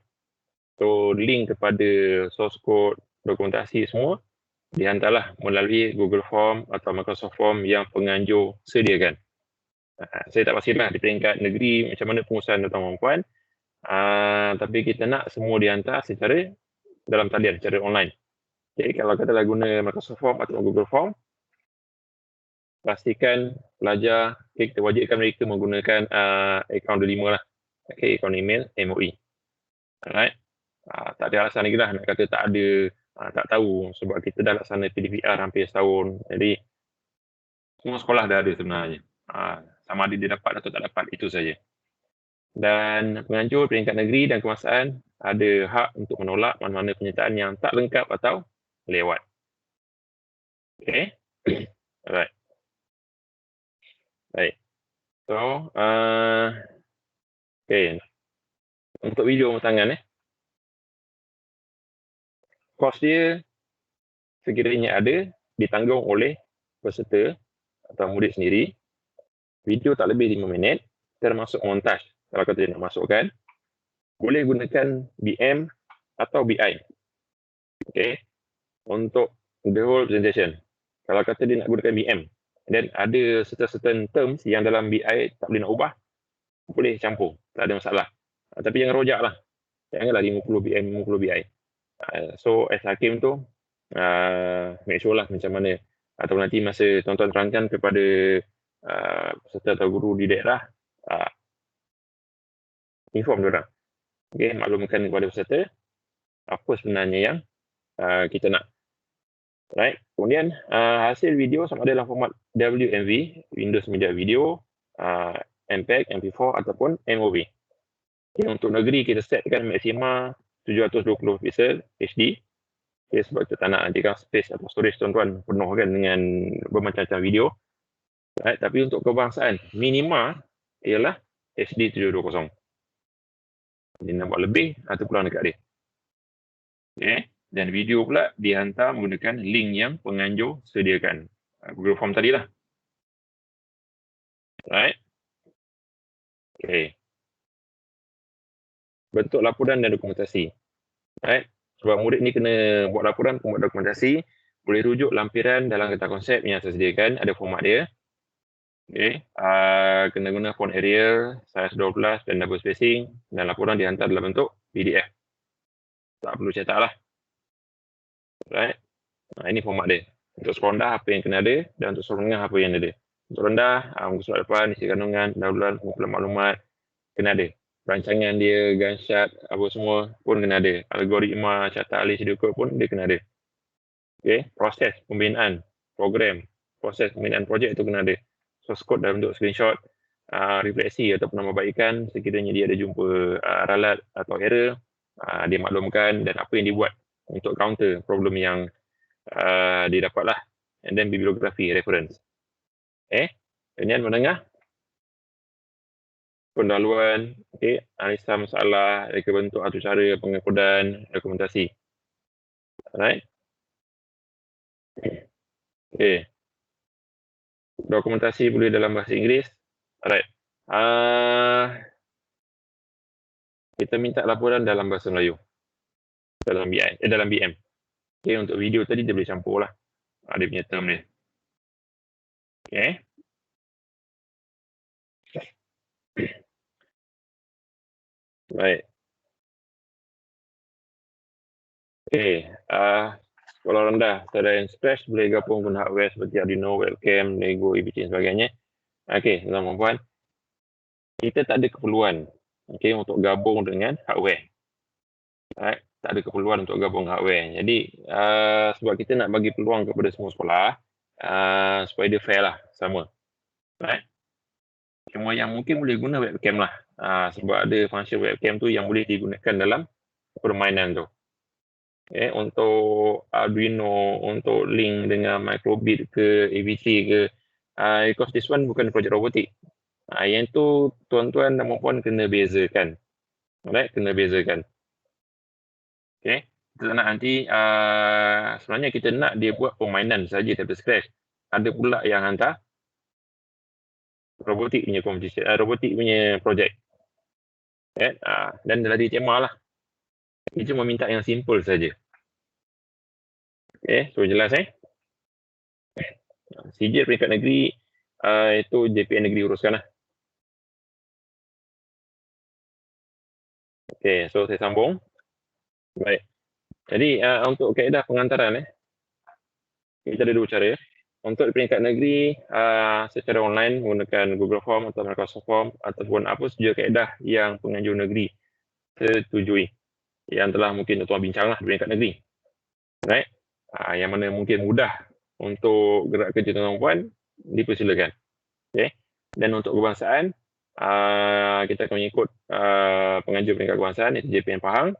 So link kepada source code, dokumentasi semua dihantarlah melalui Google Form atau Microsoft Form yang penganjur sediakan. Saya tak pastilah di peringkat negeri macam mana pengurusan tuan-tuan perempuan, tapi kita nak semua dihantar secara dalam talian, secara online. Jadi kalau katalah guna Microsoft Form atau Google Form, pastikan pelajar, kita wajibkan mereka menggunakan akaun 5 lah. Okay, akaun email MOE. Alright. Tak ada alasan lagi lah nak kata tak ada, tak tahu sebab kita dah laksana PDPR hampir setahun. Jadi semua sekolah dah ada sebenarnya. Sama ada dia dapat atau tak dapat, itu saja. Dan penganjur peringkat negeri dan kebangsaan ada hak untuk menolak mana-mana penyertaan yang tak lengkap atau lewat. Okay. Alright. Baik. So, okay. Untuk video tangan kos dia sekiranya ada ditanggung oleh peserta atau murid sendiri. Video tak lebih 5 minit termasuk montaj. Kalau kata dia nak masukkan, boleh gunakan BM atau BI. Okay. Untuk the whole presentation. Kalau kata dia nak gunakan BM, dan ada certain terms yang dalam BI tak boleh nak ubah, boleh campur. Tak ada masalah. Tapi jangan rojak lah. Janganlah 50 BM, 50 BI. So as Hakim tu, make sure lah macam mana. Atau nanti masa tuan-tuan terangkan kepada peserta atau guru di daerah, inform diorang. Okay, maklumkan kepada peserta apa sebenarnya yang kita nak. Right. Kemudian hasil video sama ada dalam format WMV, Windows Media Video, MPEG, MP4 ataupun MOV. Okay, untuk negeri kita setkan maksima 720 pixel HD. Okay, sebab kita tak nak nantikan space atau storage tuan-tuan penuh kan dengan bermacam-macam video. Right. Tapi untuk kebangsaan, minima ialah HD 720. Dia nak buat lebih atau kurang dekat dia. Okay. Dan video pula dihantar menggunakan link yang penganjur sediakan. Google Form tadi lah. Right. Okay. Bentuk laporan dan dokumentasi. Right. Sebab murid ni kena buat laporan, buat dokumentasi, boleh rujuk lampiran dalam kertas konsep yang saya sediakan, ada format dia. Okay. Kena guna font Arial, size 12 dan double spacing, dan laporan dihantar dalam bentuk PDF. Tak perlu cetak lah. Right. Ini format dia. Untuk skor rendah apa yang kena ada, dan untuk skor rendah apa yang ada. Untuk rendah, muka surat depan, isi kandungan, pendahuluan, pengumpulan maklumat, kena ada. Rancangan dia, gunshot, apa semua pun kena ada. Algoritma, catat alih video code pun dia kena ada. Okay. Proses pembinaan program, proses pembinaan projek itu kena ada. Source code dalam bentuk screenshot, refleksi atau penambahbaikan sekiranya dia ada jumpa ralat atau error, dia maklumkan dan apa yang dibuat untuk counter problem yang dia dapat lah. And then bibliografi, reference. Kemudian menengah, pendahuluan, analisa masalah, reka bentuk atau cara pengakudan, dokumentasi. Alright. Okay. Dokumentasi boleh dalam bahasa Inggeris. Alright. Kita minta laporan dalam bahasa Melayu. Dalam BM. Okay, untuk video tadi dia boleh campur lah. Dia punya term dia. Okay. Baik. Okay. Sekolah rendah, secara yang scratch boleh gabung guna hardware seperti Arduino, webcam, Lego, EBC dan sebagainya. Okay, tuan-tuan dan puan. Kita tak ada keperluan untuk gabung dengan hardware. Right. Tak ada keperluan untuk gabung hardware. Jadi, sebab kita nak bagi peluang kepada semua sekolah, supaya dia fair lah, sama. Right. Cuma yang mungkin boleh guna webcam lah. Sebab ada function webcam tu yang boleh digunakan dalam permainan tu. Okay. Untuk Arduino, untuk link dengan microbit ke, ABC ke, because this one bukan projek robotik. Yang tu tuan-tuan dan puan kena bezakan. Alright, kena bezakan. Okay. Kita nak nanti, sebenarnya kita nak dia buat permainan saja tapi scratch. Ada pula yang hantar robotik punya competition, robotik punya projek. Okay. Dan dari tema lah. Kita cuma minta yang simple saja. Okay, so jelas CJ peringkat negeri, itu JPN negeri uruskan lah. Okay, so saya sambung. Baik. Jadi untuk kaedah pengantaran kita ada dua cara. Untuk peringkat negeri secara online menggunakan Google Form atau Microsoft Form ataupun apa saja kaedah yang penganjur negeri setujui. Yang telah mungkin tuan bincang lah di peringkat negeri. Right? Yang mana mungkin mudah untuk gerak kerja tuan-tuan puan, dipersilakan. Okay? Dan untuk kebangsaan, kita akan mengikut penganjur peringkat kebangsaan, iaitu JPN Pahang.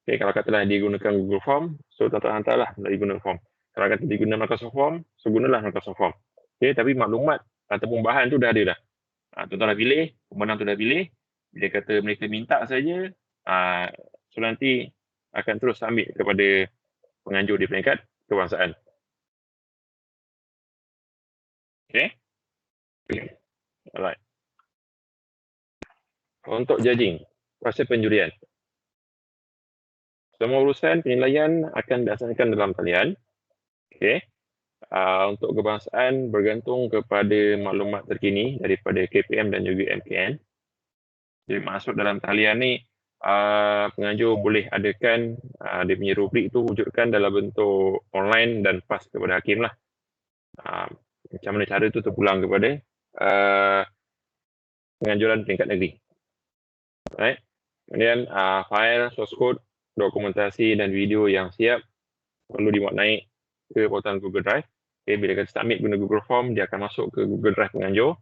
Okay, kalau katalah digunakan Google Form, so tuan-tuan hantarlah dari Google Form. Kalau kata digunakan Microsoft Form, so gunalah Microsoft Form. Okay, tapi maklumat ataupun bahan tu dah ada dah. Tuan-tuan dah pilih, pemenang tu dah pilih. Bila kata mereka minta saja, so nanti akan terus ambil kepada penganjur di peringkat kebangsaan. Okay. Alright. Untuk judging, proses penjurian. Semua urusan penilaian akan dilaksanakan dalam talian. Okay. Untuk kebangsaan bergantung kepada maklumat terkini daripada KPM dan juga MKN. Jadi masuk dalam talian ni, penganjur boleh adakan dia punya rubrik itu wujudkan dalam bentuk online dan pas kepada hakim lah. Macam mana cara itu terpulang kepada penganjuran peringkat negeri. Right. Kemudian file, source code, dokumentasi dan video yang siap perlu dimuat naik ke portal Google Drive. Okay, bila kita submit guna Google Form, dia akan masuk ke Google Drive penganjur.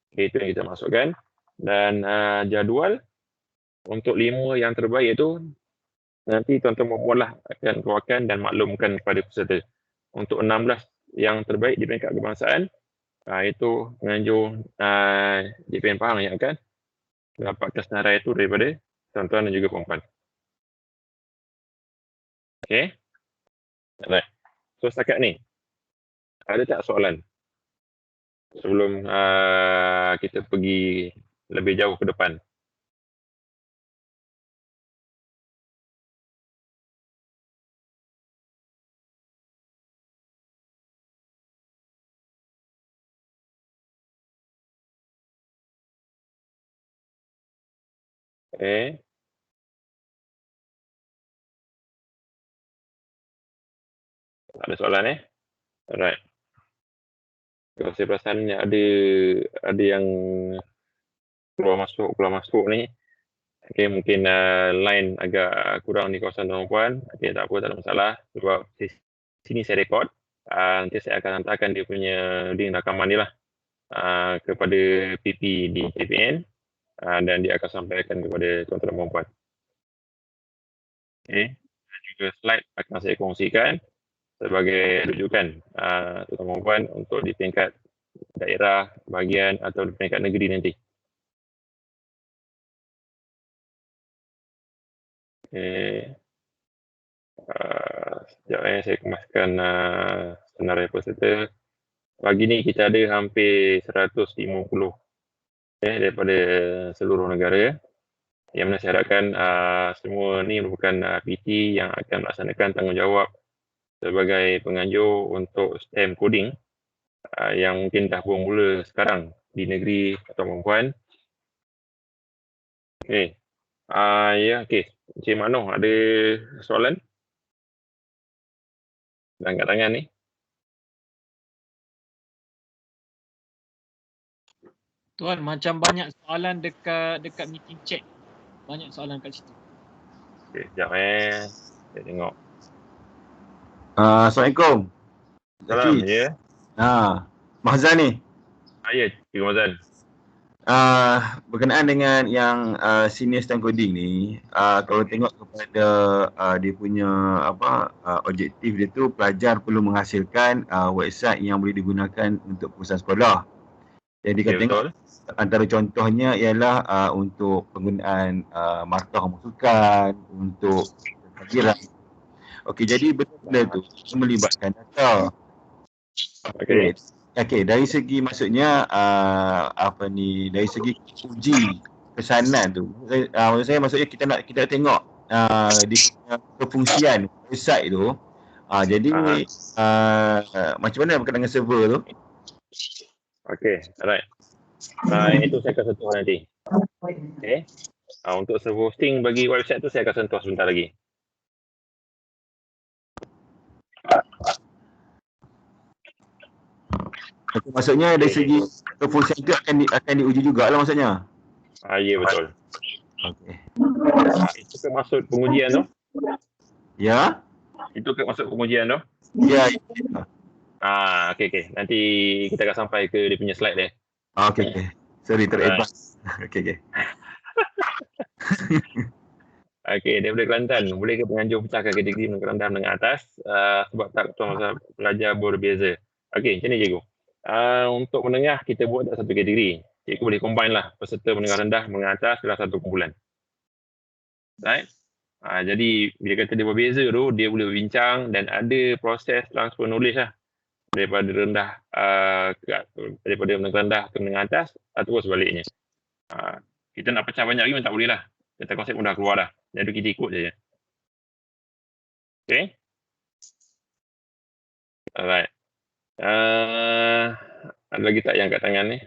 Okay, itu yang kita masukkan. Dan jadual untuk 5 yang terbaik itu nanti tuan-tuan membuatlah akan keluarkan dan maklumkan kepada peserta. Untuk 16 yang terbaik di peringkat kebangsaan, itu penganjur JPN Pahang yang akan dapatkan senarai itu daripada tuan-tuan dan juga puan-puan. Okay. Alright. So setakat ni, ada tak soalan sebelum kita pergi lebih jauh ke depan? Okay. Tak ada soalan Alright. Kalau saya perasan ada yang keluar masuk ni. Okay, mungkin line agak kurang di kawasan tuan-puan. Okay, tak apa, tak ada masalah. Sebab sini saya rekod. Nanti saya akan hantarkan dia punya link rakaman ni lah kepada PP di JPN dan dia akan sampaikan kepada tuan-tuan dan puan-puan. Okay. Dan juga slide akan saya kongsikan sebagai rujukan tuan-tuan dan puan-puan untuk di peringkat daerah, bahagian atau di peringkat negeri nanti. Okay. Sekejap saya kemaskan senarai peserta. Pagi ni kita ada hampir 150 daripada seluruh negara. Yang mana saya harapkan semua ni merupakan PT yang akan melaksanakan tanggungjawab sebagai penganjur untuk STEM coding yang mungkin dah bermula sekarang di negeri atau puan-puan. Okay. Ya, okay. Encik Mak Noh, ada soalan? Dan angkat tangan ni. Tuan, macam banyak soalan dekat meeting chat. Banyak soalan kat situ. Okay, sekejap saya tengok. Assalamualaikum. Salam, ya. Mahzan ni. Ya, Cikgu Mazan. Berkenaan dengan yang senior STEM coding ni, kalau tengok kepada dia punya objektif dia tu, pelajar perlu menghasilkan website yang boleh digunakan untuk perusahaan sekolah. Jadi kita tengok antara contohnya ialah untuk penggunaan markah masukan, untuk pelajaran. Okey, jadi benda tu melibatkan data. Okey, dari segi maksudnya dari segi uji pesanan tu. Maksud saya maksudnya kita tengok di kefungsian website tu. Jadi macam mana berkaitan dengan server tu? Okey, alright. Itu saya akan sentuh nanti. Okay. Untuk server hosting bagi website tu saya akan sentuh sebentar lagi. Maksudnya dari segi kefungsian itu akan diuji juga lah maksudnya? Ya, betul. Okey. Itu ke maksud pengujian tu? Ya? Itu ke maksud pengujian tu? Ya. Okey. Nanti kita akan sampai ke dia punya slide dia. Okey. Sorry, teradvance. Okey. Okey, daripada Kelantan, boleh ke penganjur pecahkan kategori menengah rendah menengah atas sebab tak tuan pelajar berbeza. Okey, macam ni cikgu. Untuk menengah kita buat tak satu kategori. Cikgu boleh combine lah peserta menengah rendah menengah atas dalam satu kumpulan. Right? Jadi bila kata dia berbeza tu, dia boleh berbincang dan ada proses transfer knowledge lah. Daripada rendah daripada menengah rendah ke menengah atas ataupun sebaliknya. Kita nak pecah banyak lagi tak boleh lah. Kata konsep pun dah keluar dah. Jadi kita ikut saja. Okay. Alright. Ada lagi tak yang kat tangan ni?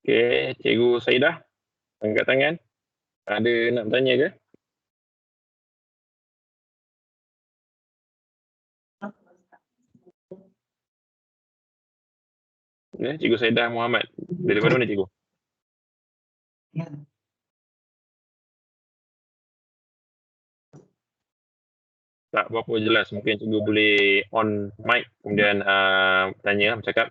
Okay, Cikgu Saidah angkat tangan. Ada nak bertanya ke? Ya, Cikgu Saidah Muhammad. Daripada mana Cikgu? Tak berapa jelas. Mungkin Cikgu boleh on mic kemudian tanya, bercakap.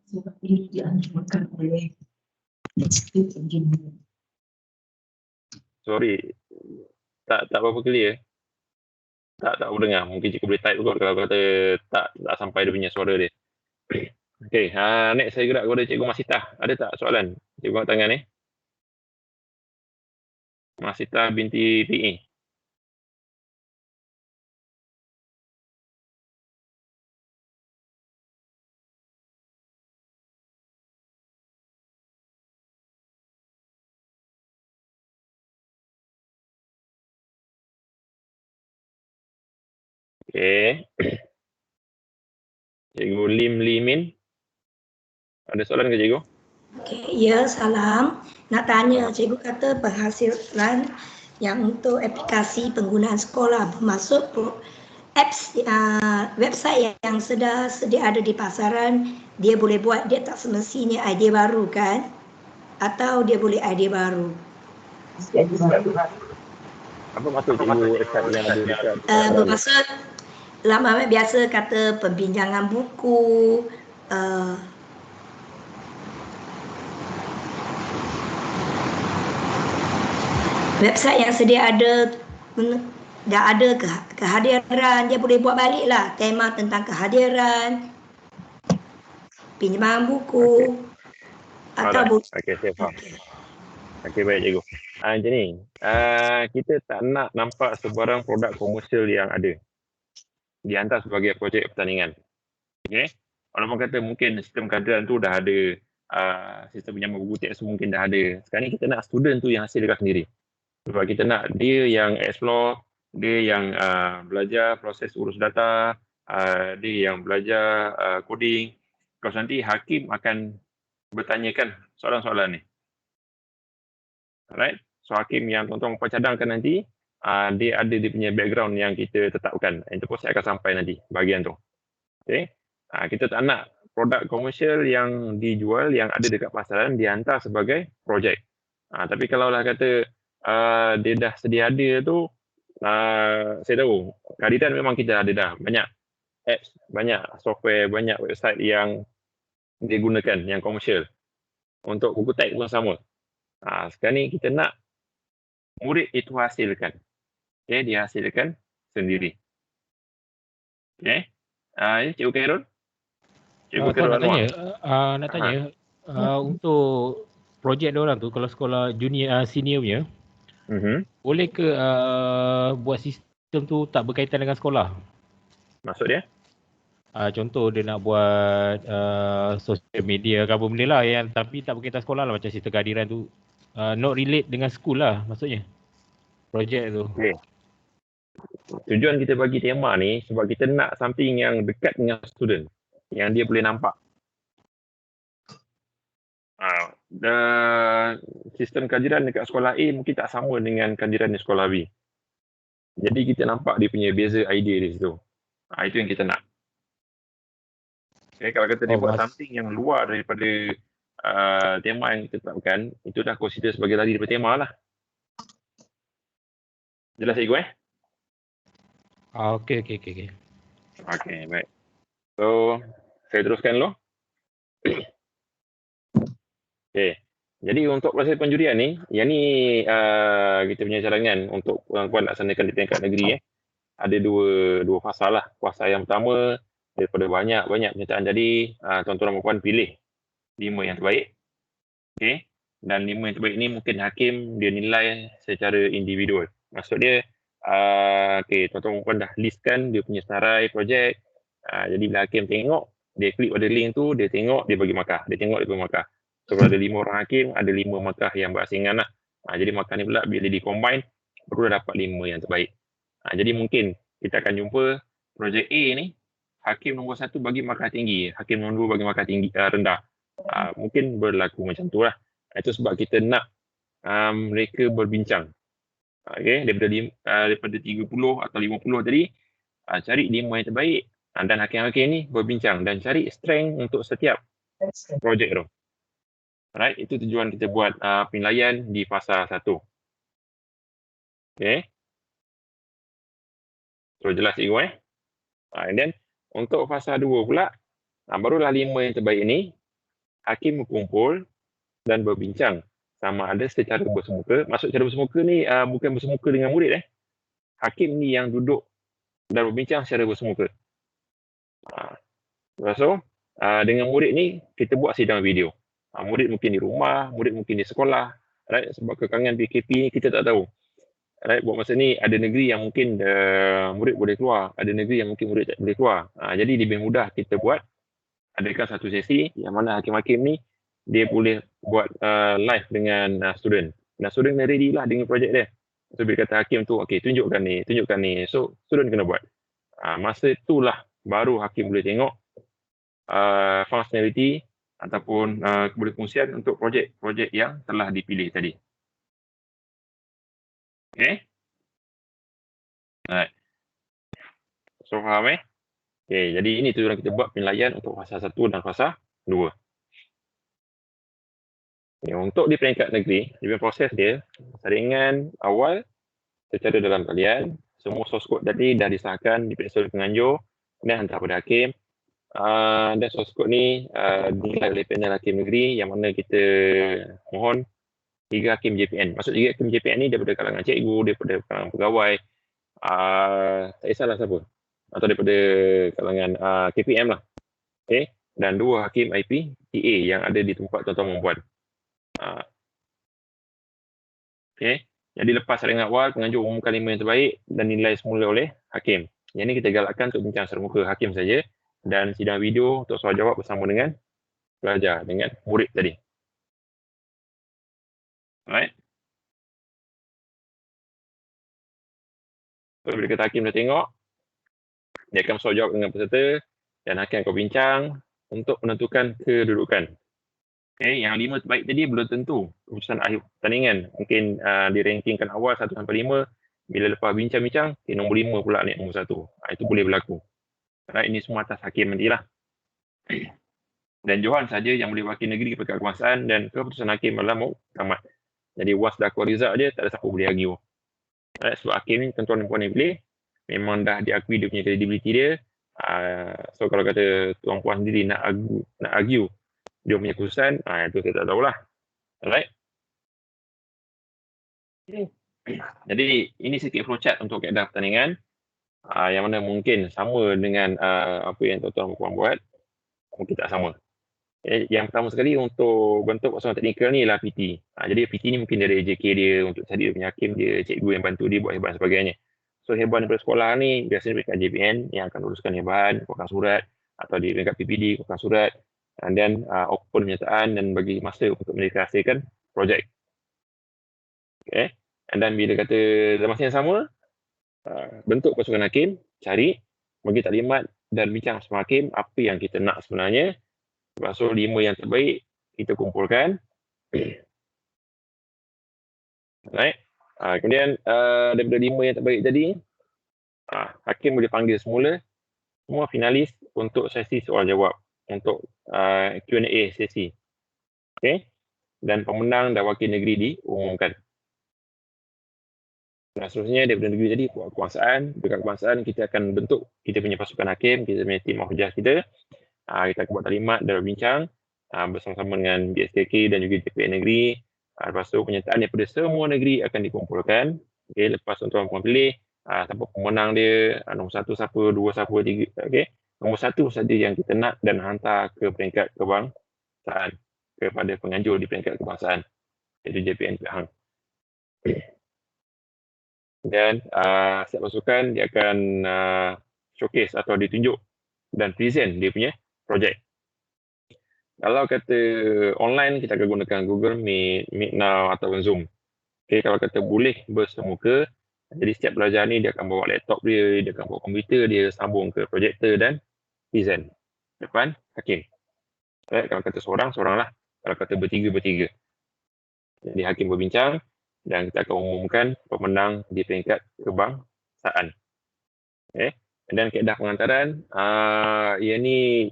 Sebab ini dianjurkan oleh Institut Engineering. Sorry, tak berapa clear. Tak dengar. Mungkin Cikgu boleh type kot kalau kata tak sampai dia punya suara dia. Okay, next saya gerak kepada Cikgu Masitah. Ada tak soalan? Cikgu angkat tangan ni. Masitah binti PE. Okay. Cikgu Lim Limin. Ada soalan ke Cikgu? Okay, ya, salam. Nak tanya, cikgu kata penghasilan yang untuk aplikasi penggunaan sekolah bermaksud apps website yang sudah sedia ada di pasaran, dia boleh buat, dia tak semestinya idea baru kan? Atau dia boleh idea baru? Apa maksud Cikgu start yang ada dekat? Bermaksud lama biasa kata pembincangan buku, website yang sedia ada, dah ada kehadiran, dia boleh buat balik lah tema tentang kehadiran, pinjaman buku, atau Okey, saya faham. Okey, baik Cikgu. Macam ni, kita tak nak nampak sebarang produk komersial yang ada dihantar sebagai projek pertandingan. Okey, walaupun kata mungkin sistem kehadiran tu dah ada, sistem pinjaman buku teks mungkin dah ada. Sekarang ni kita nak student tu yang hasilkan sendiri. Sebab kita nak dia yang explore, dia yang belajar proses urus data, dia yang belajar coding. Because nanti hakim akan bertanyakan soalan-soalan ni. Alright, so hakim yang tuan-tuan cadangkan nanti, dia ada dia punya background yang kita tetapkan. Itu pun saya akan sampai nanti bahagian tu. Okay. Kita tak nak produk komersial yang dijual, yang ada dekat pasaran, dihantar sebagai projek. Tapi kalaulah kata dia dah sedia ada tu, saya tahu kehadiran memang kita ada dah. Banyak apps, banyak software, banyak website yang digunakan, yang komersial. Untuk buku teks pun sama. Sekarang ni kita nak murid itu hasilkan. Okay, dia hasilkan sendiri. Okay. Cikgu Khairul? Cikgu Khairul Anwar. Nak tanya, untuk projek dia orang tu, kalau sekolah junior, senior punya, boleh ke buat sistem tu tak berkaitan dengan sekolah? Maksud dia? Contoh dia nak buat social media ke apa benda lah yang tapi tak berkaitan sekolah lah, macam sistem kehadiran tu. Not relate dengan school lah maksudnya. Projek tu. Okay. Tujuan kita bagi tema ni sebab kita nak something yang dekat dengan student. Yang dia boleh nampak. Sistem kehadiran dekat sekolah A mungkin tak sama dengan kehadiran di sekolah B. Jadi kita nampak dia punya beza idea di situ. Itu yang kita nak. Okay, kalau kata dia buat something yang luar daripada tema yang kita tetapkan, itu dah consider sebagai lari daripada tema lah. Jelas cikgu Okey. Okey, baik. So, saya teruskan dulu. Okey. Jadi untuk proses penjurian ni, yang ni kita punya cadangan untuk puan-puan laksanakan di tingkat negeri. ada dua fasa lah. Fasa yang pertama, daripada banyak penyertaan tadi, tuan-tuan dan puan pilih 5 yang terbaik. Okay. Dan 5 yang terbaik ni mungkin hakim dia nilai secara individual. Maksud dia, okay, tuan-tuan dan puan dah listkan dia punya senarai projek. Jadi bila hakim tengok, dia klik pada link tu, dia tengok, dia bagi markah. Dia tengok, dia bagi markah. So kalau ada 5 orang hakim, ada 5 markah yang berasingan lah. Jadi markah ni pula bila di-combine, baru dapat 5 yang terbaik. Jadi mungkin kita akan jumpa projek A ni, hakim nombor 1 bagi markah tinggi, hakim nombor 2 bagi markah tinggi rendah. Mungkin berlaku macam tu lah. Itu sebab kita nak mereka berbincang. Okay, daripada 30 atau 50 tadi, cari 5 yang terbaik dan hakim-hakim ni berbincang dan cari strength untuk setiap projek tu. Alright, itu tujuan kita buat penilaian di fasa 1. Okay. So jelas cikgu and then untuk fasa 2 pula, barulah 5 yang terbaik ni hakim berkumpul dan berbincang sama ada secara bersemuka. Maksud secara bersemuka ni bukan bersemuka dengan murid Hakim ni yang duduk dan berbincang secara bersemuka. So dengan murid ni kita buat sidang video. Murid mungkin di rumah, murid mungkin di sekolah. Right? Sebab kekangan PKP ni kita tak tahu. Right? Buat masa ni ada negeri yang mungkin murid boleh keluar, ada negeri yang mungkin murid tak boleh keluar. Jadi lebih mudah kita buat adakan satu sesi yang mana hakim-hakim ni dia boleh buat live dengan student. Dan student kena ready lah dengan projek dia. So bila kata hakim tu, okay, tunjukkan ni. So student kena buat. Masa itulah baru hakim boleh tengok functionality ataupun boleh fungsian untuk projek yang telah dipilih tadi. Okay. Alright. So faham Okay, jadi ini tujuan kita buat penilaian untuk fasa 1 dan fasa 2. Okay, untuk di peringkat negeri, dia proses dia, saringan awal secara dalam talian, semua source code tadi dah disahkan, diperiksa oleh penganjur dan hantar pada hakim. Dan source code ni dinilai oleh panel hakim negeri yang mana kita mohon 3 hakim JPN. Maksud 3 hakim JPN ni daripada kalangan cikgu, daripada kalangan pegawai, tak kisahlah siapa. Atau daripada kalangan KPM lah. Okay. Dan 2 hakim IP TA yang ada di tempat tuan-tuan membuat. Okay. Jadi lepas saringan awal, penganjur umumkan 5 yang terbaik dan nilai semula oleh hakim. Yang ini kita galakkan untuk bincang secara muka hakim saja dan sidang video untuk soal jawab bersama dengan pelajar, dengan murid tadi. Alright. So, bila kata hakim dah tengok, dia akan soal jawab dengan peserta dan hakim akan bincang untuk menentukan kedudukan. Okay, yang 5 terbaik tadi belum tentu keputusan akhir pertandingan. Mungkin dirankingkan awal 1 sampai 5. Bila lepas bincang-bincang, nombor 5 pula naik nombor 1. Itu boleh berlaku. Ini semua atas hakim nantilah. Dan Johan saja yang boleh wakil negeri kepada kekuasaan dan keputusan hakim adalah muktamad. Jadi was dah keluar result dia, tak ada siapa boleh argue. Sebab hakim ni tuan-tuan dan puan yang pilih, memang dah diakui dia punya credibility dia. So kalau kata tuan puan sendiri nak argue dia punya keputusan, itu saya tak tahulah. Alright. Jadi ini sikit flowchart untuk kaedah pertandingan yang mana mungkin sama dengan apa yang tuan-tuan puan buat, mungkin tak sama. Yang pertama sekali untuk bentuk persoalan teknikal ni ialah PT. Jadi PT ni mungkin dari AJK dia untuk cari dia punya hakim dia, cikgu yang bantu dia buat heban dan sebagainya. So heban daripada sekolah ni biasanya peringkat JPN yang akan luluskan heban, keluarkan surat, atau di peringkat PPD keluarkan surat, dan open penyertaan dan bagi masa untuk mendeklarasikan projek. Okay. Dan bila kata dalam masa yang sama, bentuk pasukan hakim, cari, bagi taklimat dan bincang sama hakim apa yang kita nak sebenarnya. So 5 yang terbaik kita kumpulkan. Right. Kemudian daripada 5 yang terbaik tadi, hakim boleh panggil semula semua finalis untuk sesi soal jawab, untuk Q&A sesi. Okay. Dan pemenang dan wakil negeri diumumkan. Dan seterusnya daripada negeri tadi, kekuasaan. Dekat kekuasaan kita akan bentuk kita punya pasukan hakim, kita punya tim hujah kita. Kita akan buat taklimat dan berbincang bersama-sama dengan BSKK dan juga JPN negeri. Lepas tu penyertaan daripada semua negeri akan dikumpulkan. Okay, lepas tuan-tuan puan pilih, siapa pemenang dia, nombor 1 siapa, 2 siapa, 3. Okey. Nombor 1 saja yang kita nak dan hantar ke peringkat kebangsaan, kepada penganjur di peringkat kebangsaan, iaitu JPN Pihang. Dan setiap pasukan dia akan showcase atau ditunjuk dan present dia punya projek. Kalau kata online, kita akan gunakan Google Meet, Meet Now atau Zoom. Okay, kalau kata boleh bersemuka, jadi setiap pelajar ni dia akan bawa laptop dia akan bawa komputer dia, sambung ke projektor dan present depan hakim. Right? Kalau kata seorang, seorang lah. Kalau kata bertiga, bertiga. Jadi hakim berbincang dan kita akan umumkan pemenang di peringkat kebangsaan. Okay. Dan kaedah pengantaran, yang ni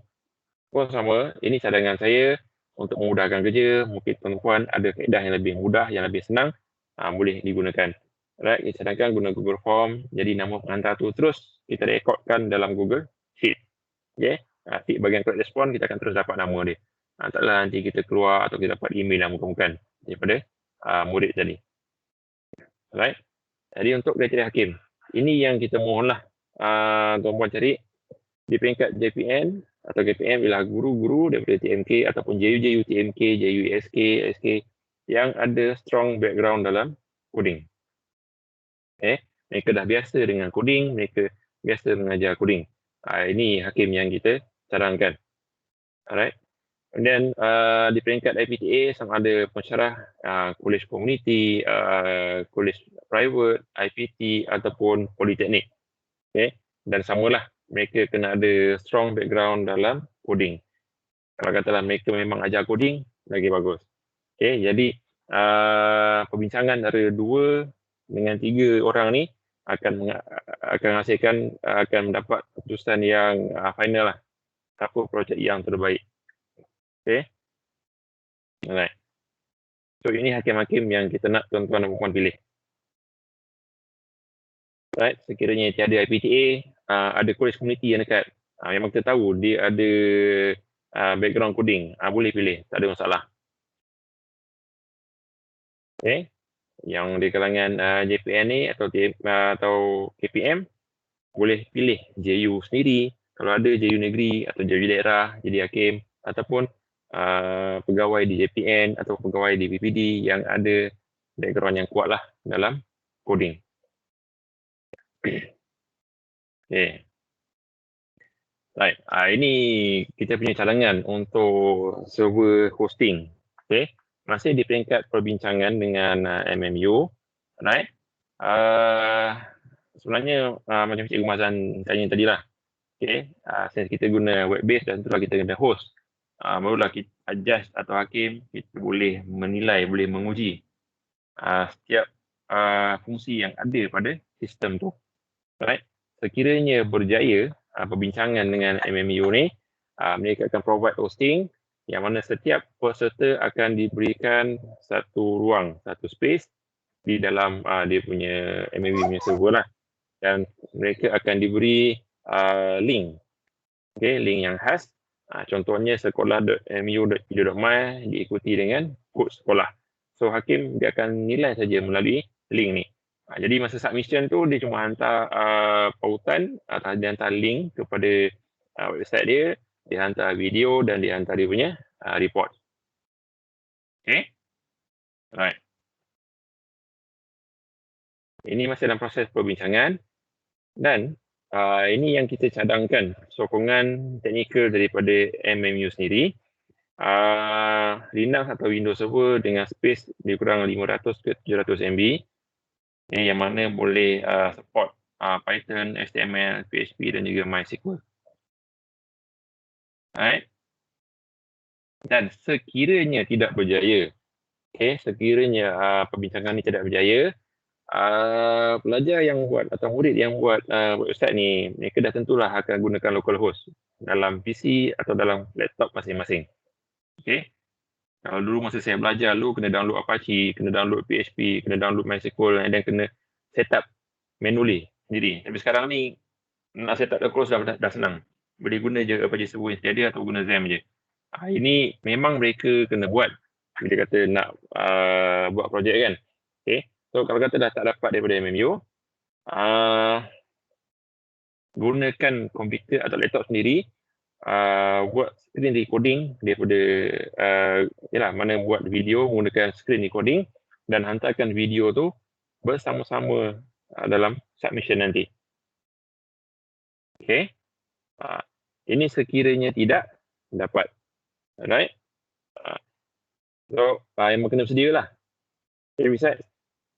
pun sama. Ini cadangan saya untuk memudahkan kerja. Mungkin tuan-tuan ada kaedah yang lebih mudah, yang lebih senang, boleh digunakan. Right, kita cadangkan guna Google Form. Jadi nama pengantar tu terus kita rekodkan dalam Google Sheet. Okay. Tick bahagian correct respond, kita akan terus dapat nama dia. Taklah nanti kita keluar atau kita dapat email yang bukan-bukan daripada murid tadi. Right. Jadi untuk kriteria hakim, ini yang kita mohonlah tuan-tuan cari di peringkat JPN atau KPM ialah guru-guru daripada TMK ataupun JUJU TMK, JU SK, SK yang ada strong background dalam coding. Mereka dah biasa dengan coding, mereka biasa mengajar coding. Ini hakim yang kita cadangkan. Alright. Dan di peringkat IPTA sama ada pensyarah college community, college private, IPT ataupun politeknik. Okay. Dan samalah, mereka kena ada strong background dalam coding. Kalau katalah mereka memang ajar coding, lagi bagus. Okay. Jadi perbincangan antara 2 dengan 3 orang ni akan menghasilkan, akan mendapat keputusan yang final lah. Apa projek yang terbaik. Okay. Alright. So ini hakim-hakim yang kita nak tuan-tuan dan puan pilih. Right. Sekiranya tiada IPTA, ada college community yang dekat. Memang kita tahu dia ada background coding. Boleh pilih, tak ada masalah. Okay. Yang di kalangan JPN ni atau KPM, boleh pilih JU sendiri. Kalau ada JU negeri atau JU daerah jadi hakim, ataupun pegawai di JPN atau pegawai di PPD yang ada background yang kuat lah dalam coding. Okay. Right. Ini kita punya cadangan untuk server hosting. Okay. Masih di peringkat perbincangan dengan MMU. Right. Sebenarnya macam Cikgu Mazan tanya tadi lah. Okay. Since kita guna web base dan itulah kita kena host. Barulah kita adjust atau hakim kita boleh menilai, boleh menguji setiap fungsi yang ada pada sistem tu. Right. Sekiranya berjaya perbincangan dengan MMU ni, mereka akan provide hosting yang mana setiap peserta akan diberikan satu ruang, satu space di dalam dia punya MMU punya server lah. Dan mereka akan diberi link. Okay, link yang khas. Contohnya sekolah.mu.edu.my diikuti dengan kod sekolah. So hakim dia akan nilai saja melalui link ni. Jadi masa submission tu dia cuma hantar pautan atau dia hantar link kepada website dia hantar video dan dia hantar dia punya report. Okay. Alright. Ini masih dalam proses perbincangan dan ini yang kita cadangkan sokongan teknikal daripada MMU sendiri. Linux atau Windows Server dengan space lebih kurang 500 ke 700 MB yang mana boleh support Python, HTML, PHP dan juga MySQL. Alright. Dan sekiranya tidak berjaya, sekiranya perbincangan ini tidak berjaya, pelajar yang buat atau murid yang buat website ni, mereka dah tentulah akan gunakan localhost dalam PC atau dalam laptop masing-masing. Okay. Kalau dulu masa saya belajar, kena download Apache, kena download PHP, kena download MySQL dan kena set up manually sendiri. Tapi sekarang ni nak set up localhost dah senang. Boleh guna je Apache server yang sedia atau guna XAMPP je. Ini memang mereka kena buat bila kata nak buat projek kan. Okay. So kalau kata dah tak dapat daripada MMU, gunakan komputer atau laptop sendiri, buat screen recording daripada mana buat video menggunakan screen recording dan hantarkan video tu bersama-sama dalam submission nanti. Okay. Ini sekiranya tidak dapat. Alright. So, memang kena bersedia lah. Okay, besides,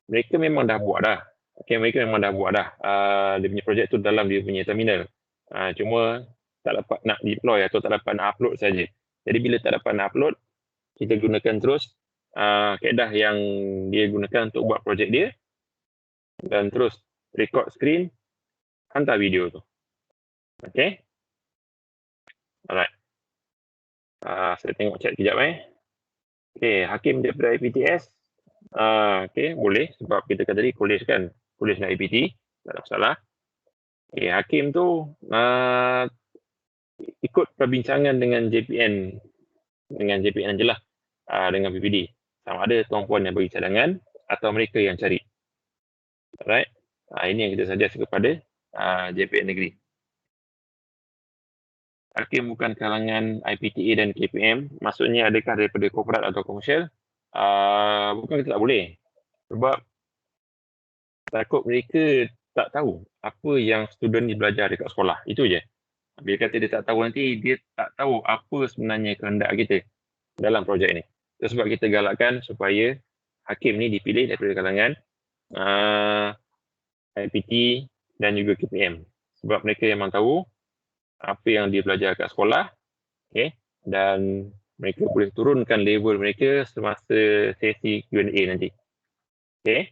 mereka memang dah buat dah. Okay, mereka memang dah buat dah. Dia punya projek tu dalam dia punya terminal. Cuma tak dapat nak deploy atau tak dapat nak upload saja. Jadi bila tak dapat nak upload, kita gunakan terus kaedah yang dia gunakan untuk buat projek dia dan terus record screen, hantar video tu. Okay. Alright. Saya tengok chat kejap Okay, Hakim daripada IPTS. Okay, boleh sebab kita kata tadi college kan. College dengan IPT, tak ada masalah. Okay, Hakim tu ikut perbincangan dengan JPN. Dengan JPN je lah. Dengan PPD. Sama ada tuan-puan yang bagi cadangan atau mereka yang cari. Alright. Ini yang kita suggest kepada JPN negeri. Hakim bukan kalangan IPTA dan KPM, maksudnya adakah daripada korporat atau komersial? Bukan kita tak boleh. Sebab takut mereka tak tahu apa yang student ni belajar dekat sekolah. Itu je. Bila kata dia tak tahu nanti, dia tak tahu apa sebenarnya kehendak kita dalam projek ni. Itu sebab kita galakkan supaya Hakim ni dipilih daripada kalangan IPT dan juga KPM. Sebab mereka memang tahu apa yang dia belajar kat sekolah, okay, dan mereka boleh turunkan level mereka semasa sesi Q&A nanti. Okay.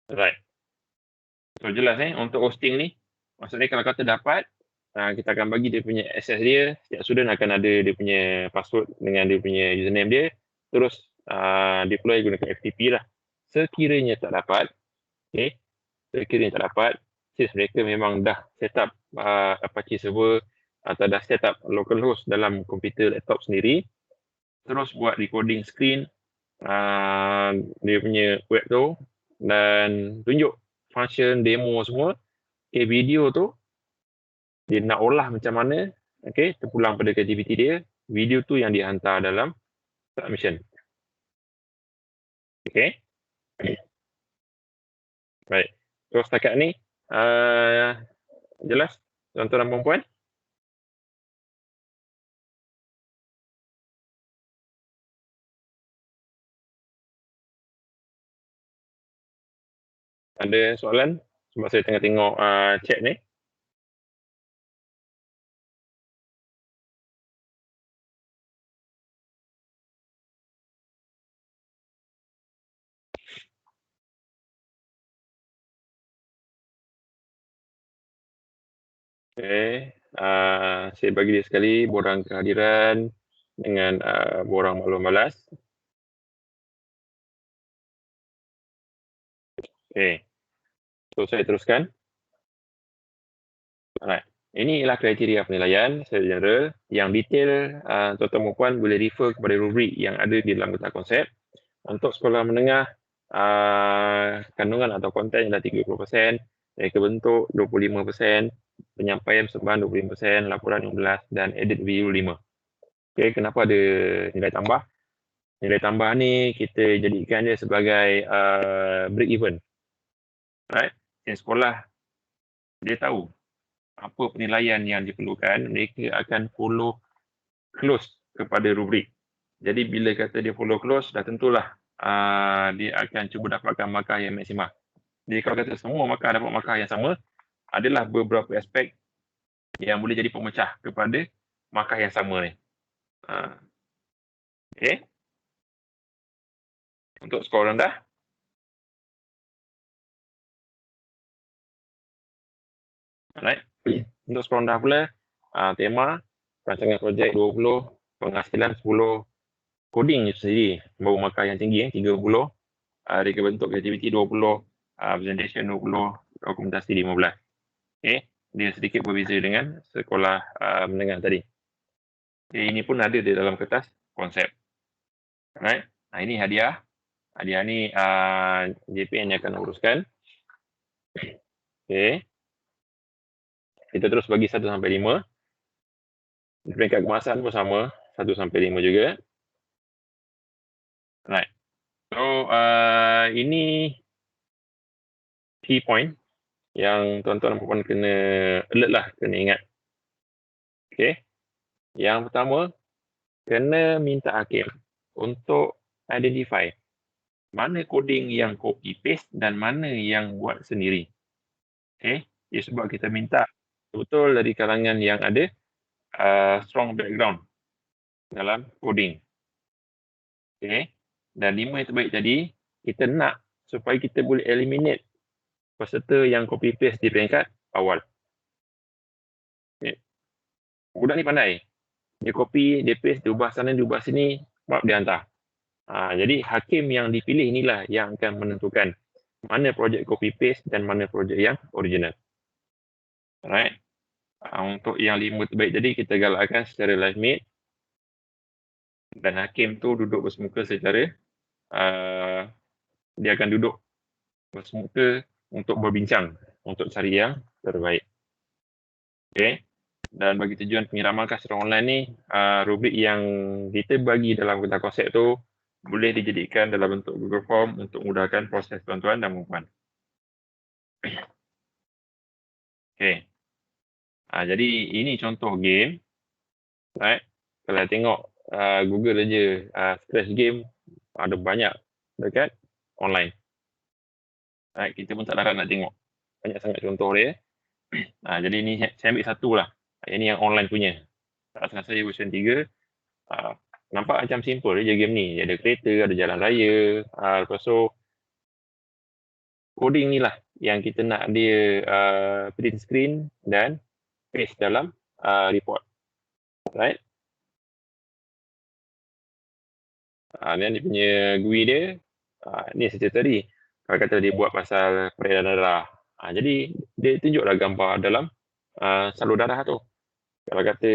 Alright. So jelas untuk hosting ni, maksudnya kalau kata dapat, kita akan bagi dia punya access dia, setiap student akan ada dia punya password dengan dia punya username dia, terus deploy gunakan FTP lah. Sekiranya tak dapat, okay, sekiranya tak dapat, since mereka memang dah set up Apache server atau dah set up localhost dalam komputer laptop sendiri, terus buat recording screen dia punya web tu dan tunjuk function demo semua. Okay, video tu dia nak olah macam mana, okay, terpulang pada activity dia, video tu yang dihantar dalam submission. Okay. Baik. So setakat ni jelas tuan-tuan dan puan-puan? Ada soalan? Sebab saya tengah tengok chat ni. Okay. Saya bagi dia sekali borang kehadiran dengan borang maklum balas. Okay. So saya teruskan. Alright. Ini ialah kriteria penilaian secara general. Yang detail tuan-tuan dan puan boleh refer kepada rubrik yang ada di dalam getah konsep. Untuk sekolah menengah, kandungan atau konten adalah 30%, reka bentuk 25%, penyampaian persembahan 25%, laporan 15% dan edit video 5%. Okay, kenapa ada nilai tambah? Nilai tambah ni kita jadikan dia sebagai break even. Right? Yang sekolah dia tahu apa penilaian yang diperlukan, mereka akan follow close kepada rubrik. Jadi bila kata dia follow close, dah tentulah dia akan cuba dapatkan markah yang maksimum. Jadi kalau kata semua markah dapat markah yang sama, adalah beberapa aspek yang boleh jadi pemecah kepada markah yang sama ni. Okay. Untuk skor rendah, alright. Untuk skor rendah pula, tema, rancangan projek 20, penghasilan 10, coding sendiri baru markah yang tinggi 30, reka bentuk creativity 20, presentation 20, dokumentasi 15. Okay. Dia sedikit berbeza dengan sekolah menengah tadi. Okay. Ini pun ada di dalam kertas konsep. Alright. Ini hadiah. Hadiah ni JPN yang akan uruskan. Okay. Kita terus bagi 1 sampai 5. Peringkat kemasan pun sama, 1 sampai 5 juga. Right. So, ini key point yang tuan-tuan dan puan kena alert lah, kena ingat. Okay. Yang pertama, kena minta hakim untuk identify mana coding yang copy paste dan mana yang buat sendiri. Okay. Ia sebab kita minta betul dari kalangan yang ada strong background dalam coding. Okay. Dan 5 yang terbaik tadi, kita nak supaya kita boleh eliminate peserta yang copy paste di peringkat awal. Okay. Budak ni pandai. Dia copy, dia paste, dia ubah sana, dia ubah sini, dia hantar. Jadi hakim yang dipilih inilah yang akan menentukan mana projek copy paste dan mana projek yang original. Alright. Untuk yang 5 terbaik tadi kita galakkan secara live meet dan hakim tu duduk bersemuka secara dia akan duduk bersemuka untuk berbincang untuk cari yang terbaik. Okay. Dan bagi tujuan penyiraman secara online ni, rubrik yang kita bagi dalam kertas konsep tu boleh dijadikan dalam bentuk Google Form untuk memudahkan proses tuan-tuan dan puan-puan. Okay. Jadi ini contoh game. Right. Kalau tengok Google aja stress game ada banyak dekat online. Right. Kita pun tak larat nak tengok. Banyak sangat contoh dia. Jadi ini saya ambil satu lah. Ini yang online punya. Saat saya version 3. Nampak macam simple je game ni. Ada kereta, ada jalan raya. Lepas tu coding ni lah yang kita nak dia print screen dan paste dalam report. Right. Ni dia punya GUI dia. Ni saya cerita tadi. Kalau kata dia buat pasal peredaran darah. Jadi dia tunjuklah gambar dalam salur darah tu. Kalau kata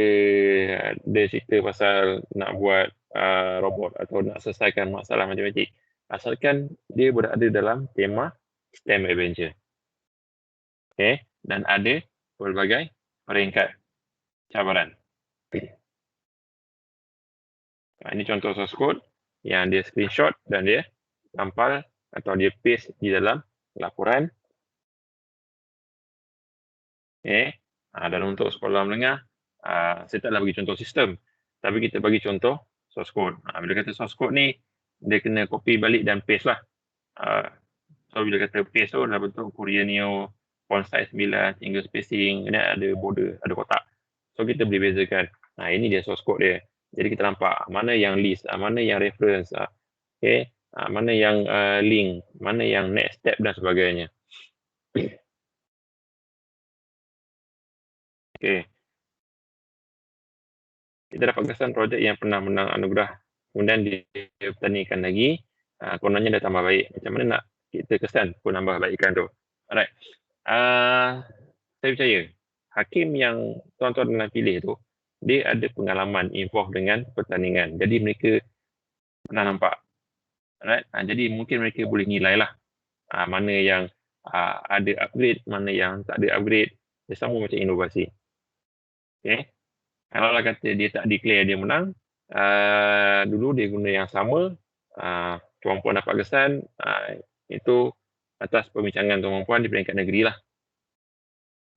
dia cerita pasal nak buat robot atau nak selesaikan masalah matematik, asalkan dia berada dalam tema STEM adventure. Okay. Dan ada pelbagai peringkat cabaran. Ini contoh source code yang dia screenshot dan dia tampal atau dia paste di dalam laporan. Okay. Dan untuk sekolah menengah, saya taklah bagi contoh sistem, tapi kita bagi contoh source code. Bila kata source code ni, dia kena copy balik dan paste lah. So bila kata paste tu dalam bentuk Courier Neo, font size 9, single spacing, ini ada border, ada kotak. So kita boleh bezakan. Ini dia source code dia. Jadi kita nampak mana yang list, mana yang reference, okay, mana yang link, mana yang next step dan sebagainya. Okay. Kita dapat kesan projek yang pernah menang anugerah, kemudian dipertandingkan lagi, kononnya dah tambah baik. Macam mana nak kita kesan pun nambah baikkan tu. Alright. Saya percaya, hakim yang tuan-tuan nak pilih tu, dia ada pengalaman involve dengan pertandingan. Jadi mereka pernah nampak. Alright. Jadi mungkin mereka boleh nilai lah mana yang ada upgrade, mana yang tak ada upgrade. Dia sama macam inovasi. Okay. Kalau lah kata dia tak declare dia menang, dulu dia guna yang sama, tuan-puan dapat kesan, itu atas perbincangan tuan-puan di peringkat negeri lah.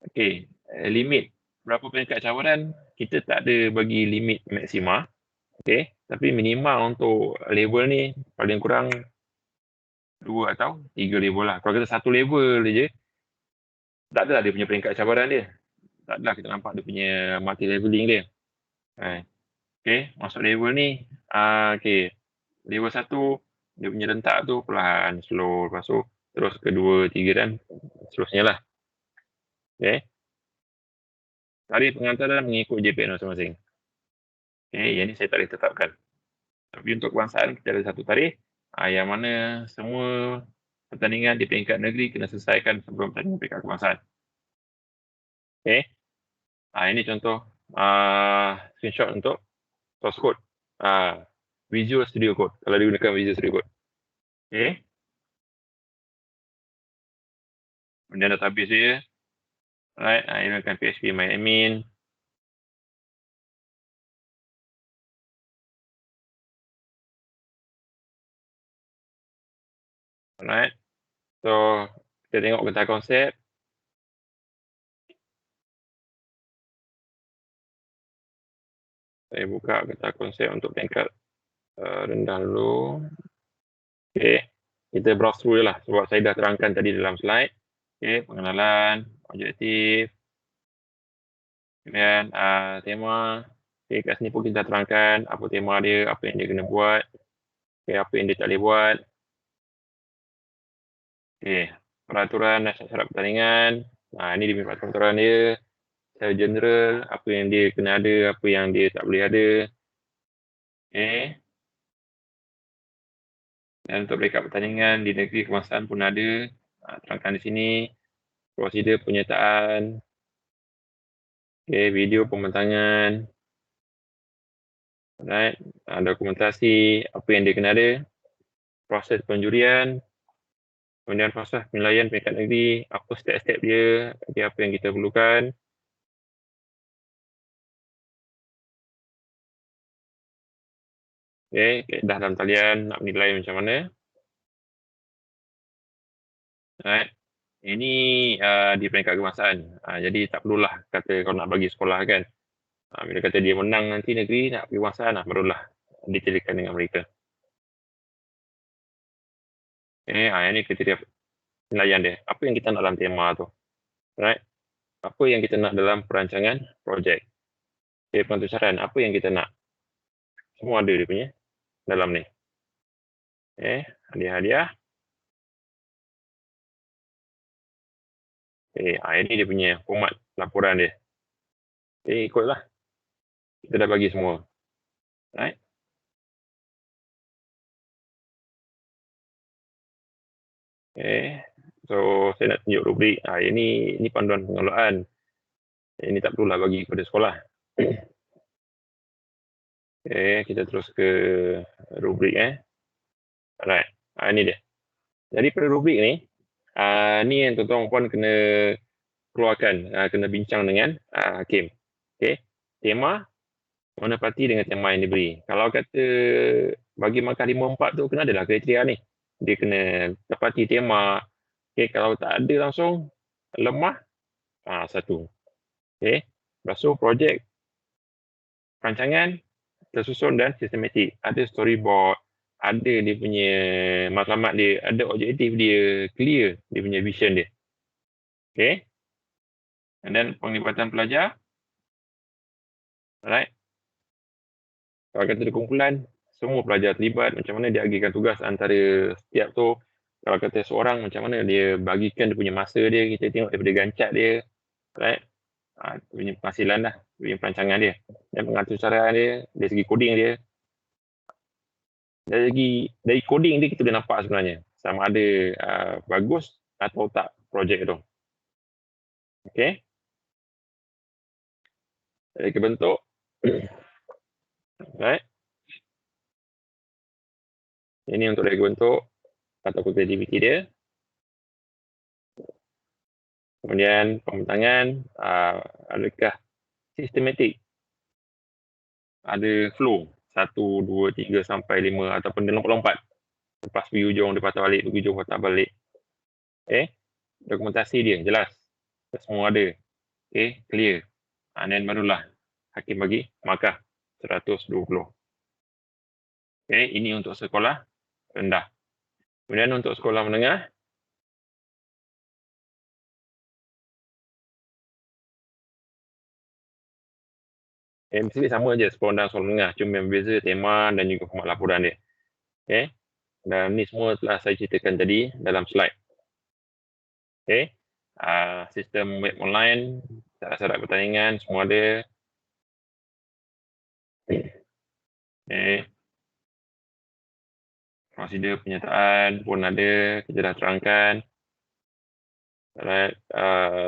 Okey, limit berapa peringkat cabaran, kita tak ada bagi limit maksima. Okey, tapi minima untuk level ni paling kurang 2 atau 3 level lah. Kalau kita 1 level je, tak adalah dia punya peringkat cabaran dia. Tak adalah kita nampak dia punya multi leveling dia. Okey, masuk level ni, okey. Level 1 dia punya rentak tu perlahan, slow, lepas tu terus ke 2, 3 dan seterusnya lah. Okey. Tarikh pengantaran mengikut JPN masing-masing. Okey, yang ni saya tak boleh tetapkan. Tapi untuk kebangsaan kita ada satu tarikh yang mana semua pertandingan di peringkat negeri kena selesaikan sebelum pertandingan peringkat kebangsaan. Okey. Ini contoh screenshot untuk source code. Visual Studio Code. Kalau digunakan Visual Studio Code. Okey. Kemudian database dia. Alright, ini akan PHP my admin. Alright. So, kita tengok getah konsep. Saya buka getah konsep untuk tingkat rendah dulu. Okay. Kita browse through je lah sebab saya dah terangkan tadi dalam slide. Okay, pengenalan, objektif. Kemudian tema. Okay, kat sini pun kita terangkan apa tema dia, apa yang dia kena buat. Okay, apa yang dia tak boleh buat. Okay, peraturan dan syarat pertandingan. Ini dia punya peraturan dia. Secara general, apa yang dia kena ada, apa yang dia tak boleh ada. Okay. Dan untuk backup pertandingan di negeri kebangsaan pun ada. Terangkan di sini. Prosedur penyertaan. Okay, video pembentangan. Alright. Dokumentasi, apa yang dia kena ada. Proses penjurian. Kemudian proses penilaian peringkat negeri. Apa step-step dia. Okay, apa yang kita perlukan. Okay, kaedah dalam talian nak menilai macam mana. Alright. Ini di peringkat kebangsaan. Jadi tak perlulah kata kau nak bagi sekolah kan. Bila kata dia menang nanti negeri nak pergi kebangsaan barulah ditelurkan dengan mereka. Ini kriteria penilaian dia. Apa yang kita nak dalam tema tu. Alright. Apa yang kita nak dalam perancangan projek. Penentuan apa yang kita nak. Semua ada dia punya dalam ni. Hadiah-hadiah. Ini dia punya format laporan dia. Ikutlah. Kita dah bagi semua. Right? So saya nak tunjuk rubrik. Ini panduan pengelolaan. Ini tak perlulah bagi kepada sekolah. Kita terus ke rubrik. Alright. Ini dia. Jadi pada rubrik ni, ni yang tuan-tuan puan kena keluarkan, kena bincang dengan hakim. Tema menepati dengan tema yang diberi. Kalau kata bagi markah 5-4 tu kena adalah kriteria ni. Dia kena tepati tema. Kalau tak ada langsung lemah 1. Lepas tu projek rancangan tersusun dan sistematik. Ada storyboard, ada dia punya matlamat dia, ada objektif dia, clear dia punya vision dia. And then penglibatan pelajar. Alright. Kalau kata ada kumpulan, semua pelajar terlibat, macam mana dia agihkan tugas antara setiap tu. Kalau kata seorang, macam mana dia bagikan dia punya masa dia, kita tengok daripada gancak dia. Right? Dia punya penghasilan dah, dia punya perancangan dia. Dan pengaturcaraan dia, dari segi coding dia. Dari coding dia, kita dah nampak sebenarnya. Sama ada bagus atau tak projek tu. Okay? Dari ke bentuk. Right? Ini untuk rega bentuk atau kreativiti dia. Kemudian pembentangan, adakah sistematik? Ada flow 1, 2, 3 sampai 5 ataupun dia lompat-lompat. Lepas pergi ujung, dia patah balik, pergi ujung, patah balik. Dokumentasi dia jelas. Semua ada. Clear. Dan barulah hakim bagi markah 120. Ini untuk sekolah rendah. Kemudian untuk sekolah menengah, mesti sama je sekolah rendah sekolah menengah. Cuma yang berbeza tema dan juga format laporan dia. Dan ni semua telah saya ceritakan tadi dalam slide. Sistem web online, syarat-syarat pertandingan, semua ada. Prosedur penyertaan pun ada, kita dah terangkan. Alright,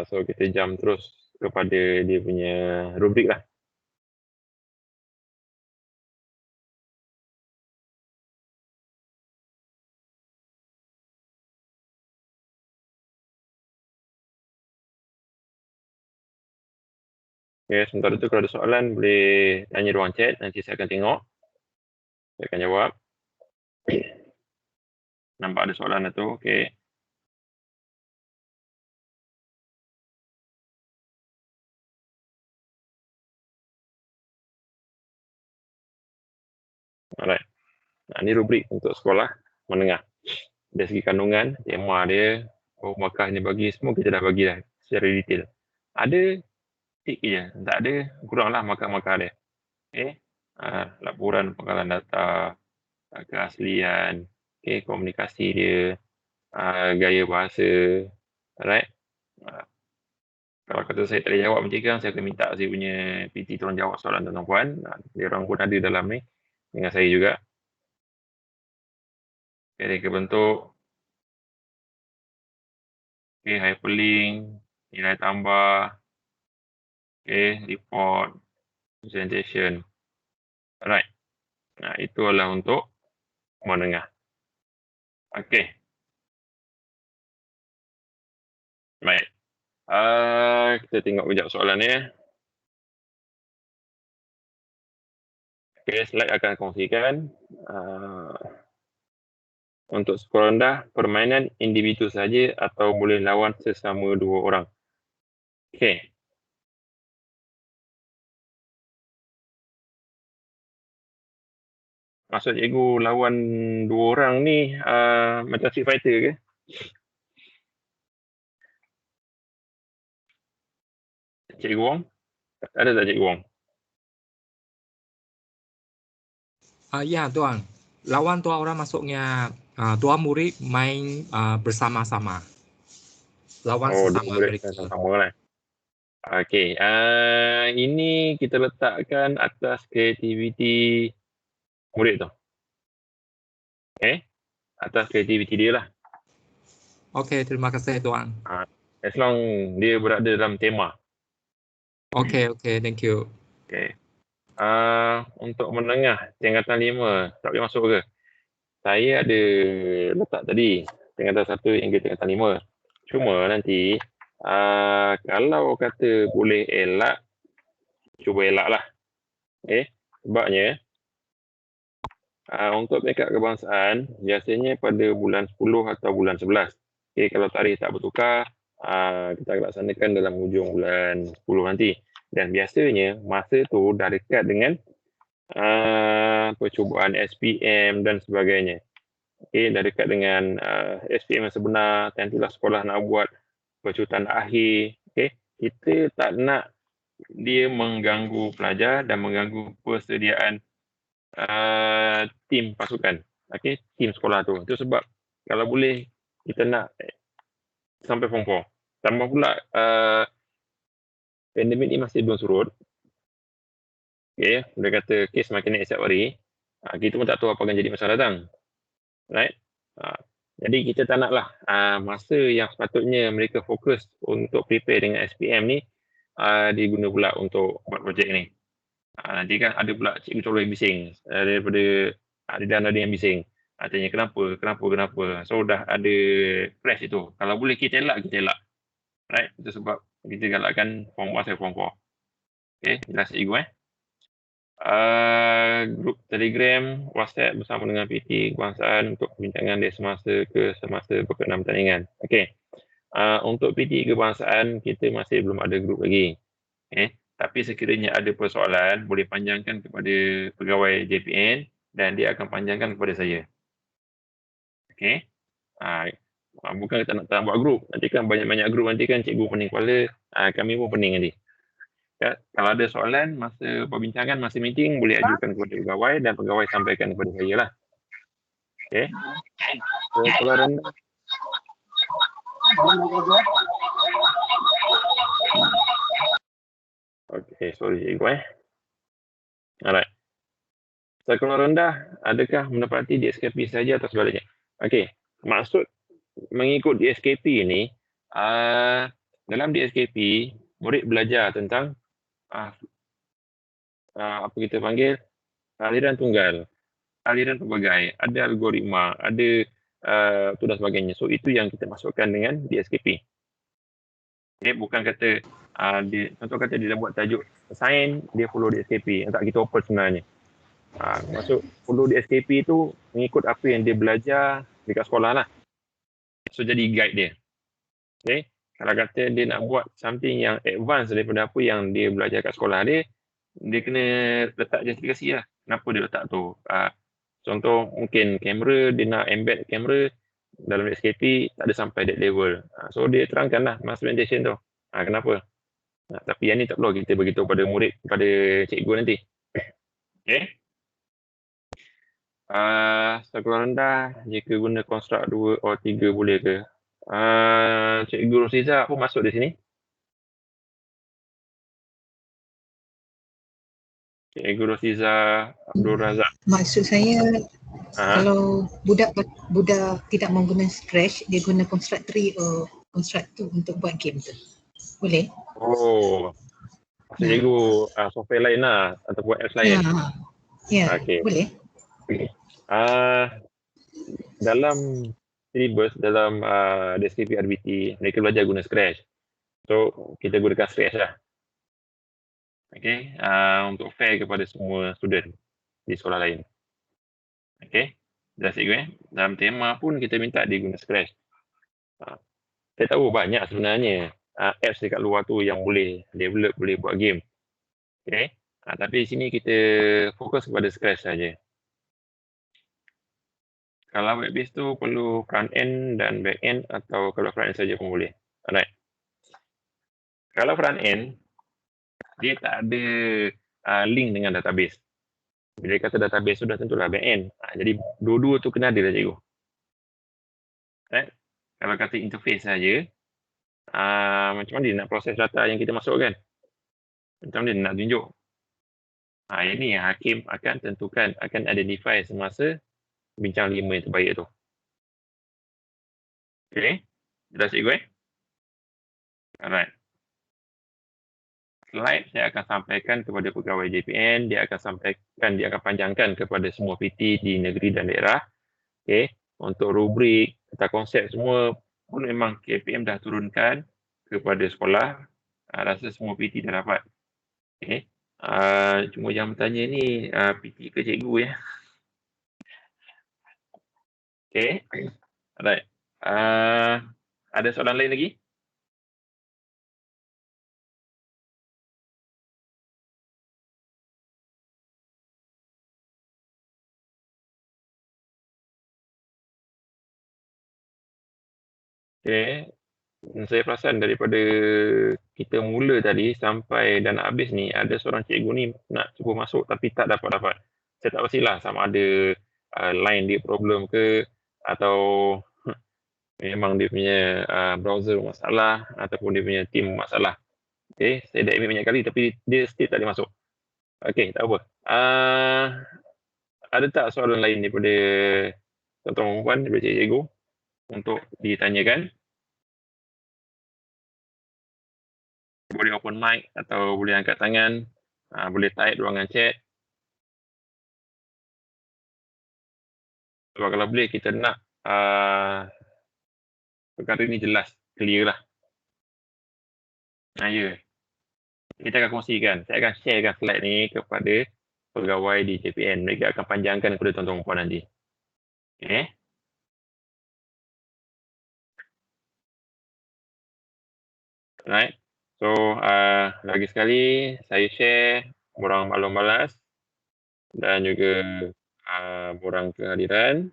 so kita jump terus kepada dia punya rubrik lah. Okay, sementara itu kalau ada soalan boleh tanya ruang chat, nanti saya akan tengok. Saya akan jawab. Nampak ada soalan tu, okey. Alright. Ini rubrik untuk sekolah menengah. Dari segi kandungan, tema dia, markahnya bagi, semua kita dah bagi dah secara detail. Ada tik je, tak ada, kuranglah markah-markah dia. Okay. Laporan pengalaman data, keaslian, okay, komunikasi dia, gaya bahasa, alright. Kalau kata saya tak boleh jawab macam kan, saya akan minta saya punya PT tolong jawab soalan tuan-tuan puan. Dia orang pun ada dalam ni dengan saya juga. Okay, reka bentuk. Okay, hyperlink, nilai tambah. Okay, report, presentation. Alright. Nah, itu adalah untuk menengah. Okay. Baik. Kita tengok kejap soalan ni. Okay, slide akan kongsikan. Untuk skor rendah, permainan individu saja atau boleh lawan sesama 2 orang. Okay. Maksud cikgu lawan 2 orang ni macam Street Fighter ke? Cikgu Wong? Ada tak Cikgu Wong? Ya tuan, lawan 2 orang maksudnya 2 murid main bersama-sama. Lawan sesama mereka. Sama lah. Okey, ini kita letakkan atas kreativiti murid tu. Okay, atas kreativiti dia lah. Okey, terima kasih tuan. As long dia berada dalam tema. Okey, thank you. Okay. Untuk menengah, tingkatan 5, tak boleh masuk ke? Saya ada letak tadi, tingkatan 1 hingga tingkatan 5. Cuma nanti, kalau kata boleh elak, cuba elak lah. Okay. Sebabnya, untuk peringkat kebangsaan, biasanya pada bulan 10 atau bulan 11. Okay, kalau tarikh tak bertukar, kita akan laksanakan dalam hujung bulan 10 nanti. Dan biasanya masa tu dah dekat dengan percubaan SPM dan sebagainya. Okay, dah dekat dengan SPM yang sebenar, tentulah sekolah nak buat percutan akhir. Okay, kita tak nak dia mengganggu pelajar dan mengganggu persediaan tim pasukan. Okay, tim sekolah tu. Itu sebab kalau boleh kita nak sampai form 4. Tambah pula pandemik ni masih belum surut. Okay, dia kata kes makin naik setiap hari. Kita pun tak tahu apa akan jadi masa datang. Right? Jadi kita tak naklah masa yang sepatutnya mereka fokus untuk prepare dengan SPM ni diguna pula untuk buat projek ni. Nanti kan ada pula cikgu color yang bising daripada ada yang bising. Tanya kenapa. So dah ada crash itu. Kalau boleh kita elak. Right? Itu sebab kita galakkan form 1 sampai form 4. Okay, jelas cikgu grup Telegram, WhatsApp bersama dengan PT kebangsaan untuk perbincangan dari semasa berkenaan pertandingan. Okey. Untuk PT kebangsaan kita masih belum ada grup lagi. Tapi sekiranya ada persoalan boleh panjangkan kepada pegawai JPN dan dia akan panjangkan kepada saya. Okey. Bukan kita nak buat grup. Nanti kan banyak-banyak grup, nanti kan cikgu pening kepala, kami pun pening nanti. Ya, kalau ada soalan masa perbincangan, masa meeting boleh ajukan kepada pegawai dan pegawai sampaikan kepada saya lah. Okey. Kalau rendah. Okey, sorry cikgu Alright. Sekolah rendah, adakah menepati DSKP saja atau sebaliknya? Okey, maksud mengikut DSKP ni, dalam DSKP, murid belajar tentang apa kita panggil aliran tunggal, aliran pelbagai, ada algoritma, ada tu dan sebagainya. So itu yang kita masukkan dengan DSKP. Okay, bukan kata contoh kata dia dah buat tajuk sign, dia follow di SKP. Tak kita open sebenarnya. Maksud follow di SKP tu mengikut apa yang dia belajar dekat sekolah lah. So jadi guide dia. Okay. Kalau kata dia nak buat something yang advance daripada apa yang dia belajar kat sekolah dia kena letak justifikasi lah. Kenapa dia letak tu. Contoh mungkin kamera, dia nak embed kamera dalam SKP tak ada sampai that level. So dia terangkan lah masturbation tu. Kenapa? Tapi yang ni tak perlu kita beritahu pada murid, pada cikgu nanti. Okay. Skala rendah jika guna konstruk 2 or 3 boleh ke? Cikgu Rosiza pun masuk di sini. Cikgu Rosiza Abdul Razak. Maksud saya kalau budak tidak menggunakan Scratch, dia guna Construct 3 atau Construct 2 untuk buat game tu. Boleh? Maksud cikgu software lain lah atau buat apps lain. Okay. Boleh. Dalam syllabus, dalam deskripsi RBT, mereka belajar guna Scratch. So kita gunakan Scratch lah. Okay. Untuk fair kepada semua student di sekolah lain. Okay. Jelas cikgu dalam tema pun kita minta dia guna Scratch. Saya tahu banyak sebenarnya apps dekat luar tu yang boleh develop, boleh buat game. Okay. Tapi di sini kita fokus kepada Scratch saja. Kalau web based tu perlu front end dan back end atau kalau front end saja pun boleh. Alright. Kalau front end, dia tak ada link dengan database. Bila kata database sudah tentulah back end. Jadi dua-dua tu kena ada dah cikgu. Right? Kalau kata interface saja, macam mana dia nak proses data yang kita masukkan? Macam mana dia nak tunjuk? Ini yang hakim akan tentukan, akan identify semasa bincang 5 yang terbaik tu. Okay. Jelas cikgu Alright. Slide saya akan sampaikan kepada pegawai JPN, dia akan panjangkan kepada semua PT di negeri dan daerah. Okay. Untuk rubrik, atau konsep semua pun memang KPM dah turunkan kepada sekolah. Rasa semua PT dah dapat. Okay. Cuma yang bertanya ni PT ke cikgu ya. Okay. Alright. Ada soalan lain lagi? Okay. Saya perasan daripada kita mula tadi sampai dan habis ni, ada seorang cikgu ni nak cuba masuk tapi tak dapat-dapat. Saya tak pastilah sama ada line dia problem ke atau memang dia punya browser masalah ataupun dia punya team masalah. Okay, saya dah ambil banyak kali tapi dia still tak boleh masuk. Okay, tak apa. Ada tak soalan lain daripada tuan-tuan perempuan, daripada cikgu untuk ditanyakan? Boleh open mic atau boleh angkat tangan, boleh type ruangan chat. Sebab kalau boleh kita nak perkara ini jelas, clear lah. Ya. Kita akan kongsikan, saya akan sharekan slide ni kepada pegawai di JPN. Mereka akan panjangkan kepada tuan-tuan perempuan nanti. Okay. Right. So, lagi sekali saya share borang maklum balas dan juga borang kehadiran.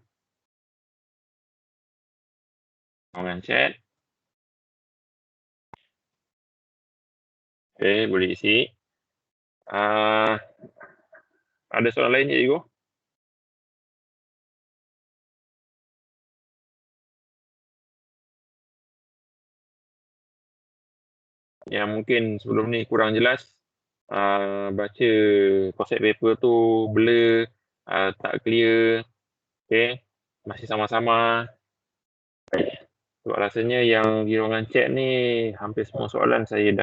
Ruangan chat. Okay, boleh isi. Ada soalan lain, cikgu? Yang mungkin sebelum ni kurang jelas, baca konsep paper tu blur, tak clear, okay, masih sama-sama. Sebab rasanya yang di ruangan chat ni hampir semua soalan saya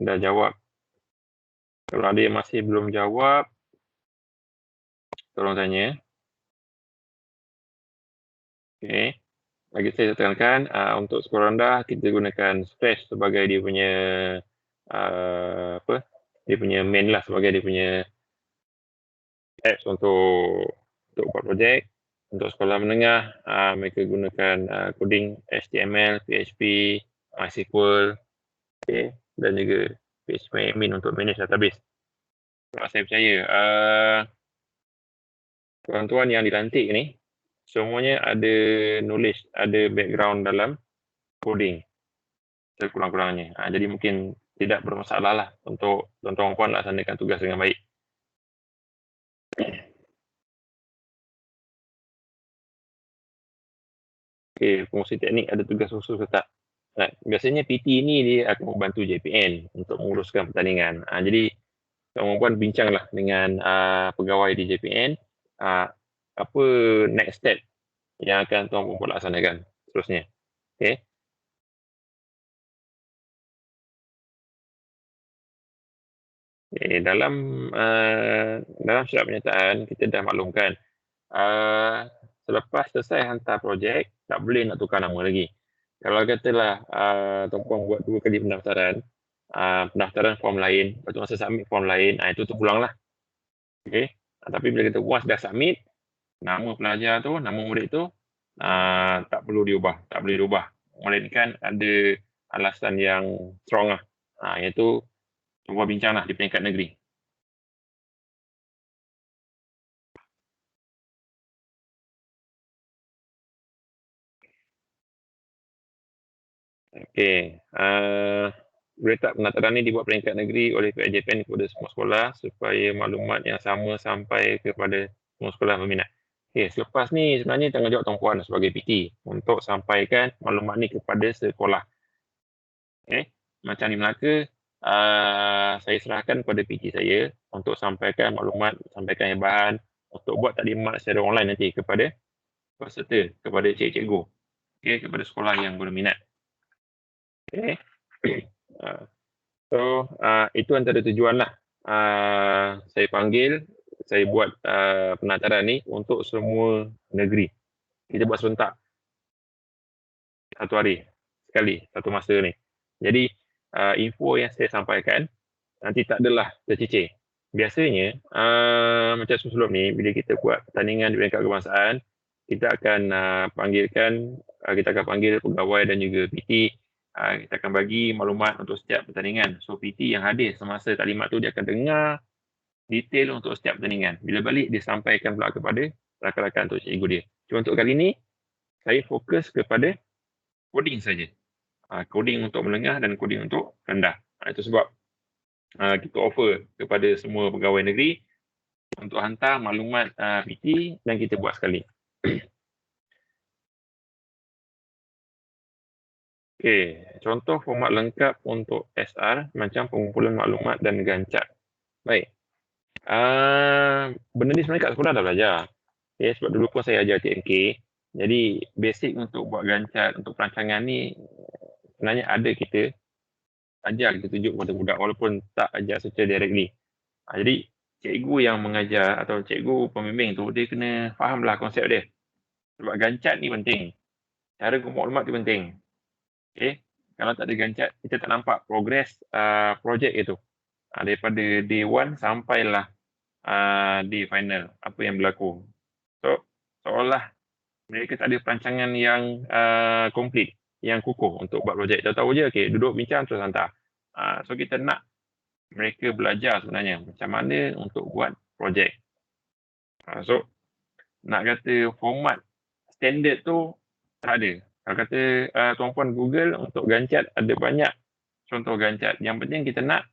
dah jawab. Kalau ada yang masih belum jawab, tolong tanya. Okay. lagi saya tekankan, untuk skor rendah kita gunakan Scratch sebagai dia punya dia punya main lah, sebagai dia punya apps untuk buat projek. Untuk sekolah menengah, mereka gunakan coding HTML, PHP, MySQL, okay, dan juga PHP admin untuk manage database. Sebab saya percaya tuan-tuan yang dilantik ni semuanya ada knowledge, ada background dalam coding sekurang-kurangnya. Jadi mungkin tidak bermasalah lah untuk tuan-tuan puan laksanakan tugas dengan baik. Okay, fungsi teknik ada tugas khusus ke tak? Biasanya PT ni dia akan membantu JPN untuk menguruskan pertandingan. Jadi tuan-tuan puan bincanglah dengan pegawai di JPN apa next step yang akan tuan-tuan puan laksanakan seterusnya. Okay. Okay, dalam syarat penyertaan kita dah maklumkan selepas selesai hantar projek tak boleh nak tukar nama lagi. Kalau katalah tuan-puan buat 2 kali pendaftaran form lain, lepas tu masa submit form lain, itu terpulanglah. Okey. Tapi bila kita once dah submit, nama pelajar tu, nama murid tu tak perlu diubah, tak boleh diubah. Melainkan ada alasan yang strong lah. Iaitu tuan-puan bincanglah di peringkat negeri. Okey. Berita pendaftaran ini dibuat peringkat negeri oleh pihak JPN kepada semua sekolah supaya maklumat yang sama sampai kepada semua sekolah berminat. Okey, selepas ni sebenarnya tanggungjawab tuan-puan sebagai PT untuk sampaikan maklumat ni kepada sekolah. Okey, macam di Melaka, saya serahkan kepada PT saya untuk sampaikan maklumat, sampaikan bahan untuk buat taklimat secara online nanti kepada peserta, kepada cikgu-cikgu, okey, kepada sekolah yang berminat. Okey. Itu antara tujuan lah saya panggil, saya buat penataran ni untuk semua negeri. Kita buat serentak satu hari sekali, satu masa ni. Jadi info yang saya sampaikan nanti tak adalah tercicir. Biasanya macam sebelum ni, bila kita buat pertandingan di peringkat kebangsaan, kita akan kita akan panggil pegawai dan juga PT. Kita akan bagi maklumat untuk setiap pertandingan. So PT yang hadir semasa taklimat tu dia akan dengar detail untuk setiap pertandingan. Bila balik dia sampaikan pula kepada rakan-rakan untuk cikgu dia. Cuma untuk kali ni saya fokus kepada coding saja. Coding untuk menengah dan coding untuk rendah. Itu sebab kita offer kepada semua pegawai negeri untuk hantar maklumat PT dan kita buat sekali. Okey, contoh format lengkap untuk SR macam pengumpulan maklumat dan gancat. Baik. Benda ni sebenarnya kat sekolah dah belajar. Okay, sebab dulu pun saya ajar TMK. Jadi basic untuk buat gancat, untuk perancangan ni sebenarnya ada kita ajar, kita tunjuk kepada budak walaupun tak ajar secara directly. Jadi cikgu yang mengajar atau cikgu pembimbing tu dia kena fahamlah konsep dia. Sebab gancat ni penting. Cara maklumat tu penting. Okay. Kalau tak ada gancat, kita tak nampak progres projek itu. Daripada day 1 sampailah day final, apa yang berlaku. So, seolah mereka tak ada perancangan yang komplit, yang kukuh untuk buat projek. Tahu-tahu je, okay, duduk bincang terus hantar. So, kita nak mereka belajar sebenarnya macam mana untuk buat projek. So, nak kata format standard tu tak ada. Kalau kata tuan-puan Google untuk gancat, ada banyak contoh gancat. Yang penting kita nak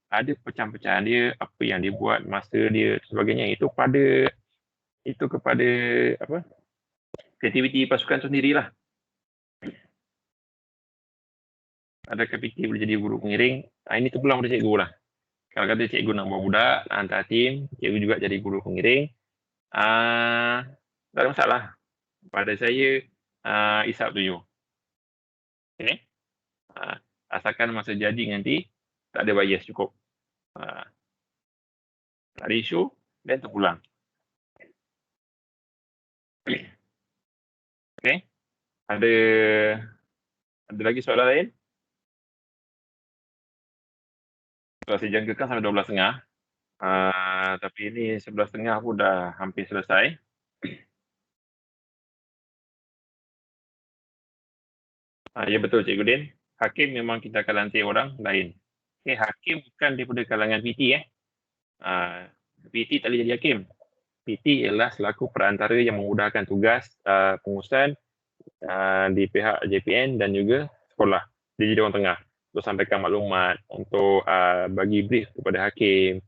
ada pecahan-pecahan dia, apa yang dia buat, masa dia, sebagainya. Itu kepada apa? Kreativiti pasukan tu sendirilah. Adakah PT boleh jadi guru pengiring? Ini terpulang pada cikgu lah. Kalau kata cikgu nak buat budak, hantar tim, cikgu juga jadi guru pengiring. Tak ada masalah. Pada saya, isap tuju. Okay? Asalkan masa jadi nanti, tak ada bias cukup. Tak ada isu, dan terpulang. Okay? Ada lagi soalan lain? Durasi jangkakan sampai 12.30. Tapi ini 11.30 pun dah hampir selesai. Ya betul Cikgu Din. Hakim memang kita akan lantik orang lain. Okay, hakim bukan daripada kalangan PT. PT tak boleh jadi hakim. PT ialah selaku perantara yang memudahkan tugas pengurusan di pihak JPN dan juga sekolah. Dia jadi orang tengah untuk sampaikan maklumat, untuk bagi brief kepada hakim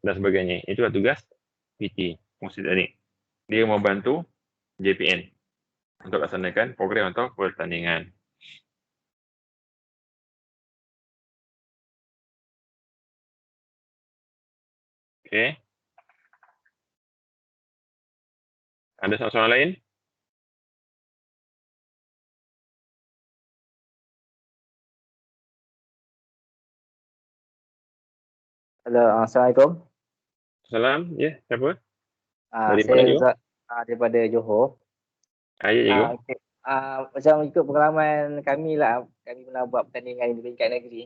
dan sebagainya. Itulah tugas PT, pengurusi teknik. Dia membantu JPN untuk laksanakan program atau pertandingan. Okey. Ada soalan lain? Halo, Assalamualaikum. Salam, ya, siapa? Dari mana Saya you? Zat daripada Johor. Ya, cikgu. Okay. Macam ikut pengalaman kami lah, kami pernah buat pertandingan di peringkat negeri.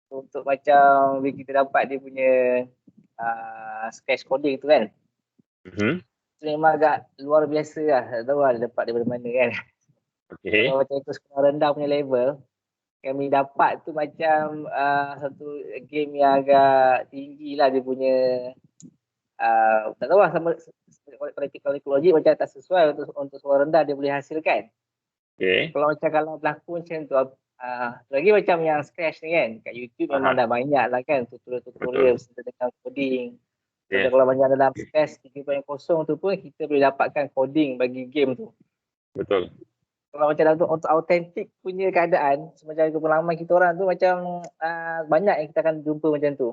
Untuk macam bila kita dapat dia punya scratch coding tu kan. Itu memang agak luar biasa lah. Tak tahu lah dia dapat daripada mana kan. Okay. Kalau macam ikut sekolah rendah punya level, kami dapat tu macam satu game yang agak tinggi lah dia punya tak tahu lah sama kalau ekologi macam tak sesuai untuk sekolah rendah dia boleh hasilkan. Okay. Kalau berlaku macam tu lagi macam yang Scratch ni kan kat YouTube memang dah banyak lah kan tutorial tentang coding. So, kalau macam dalam Scratch 3.0 tu pun kita boleh dapatkan coding bagi game tu. Betul. Kalau macam untuk autentik punya keadaan semacam pengalaman kita orang tu macam banyak yang kita akan jumpa macam tu.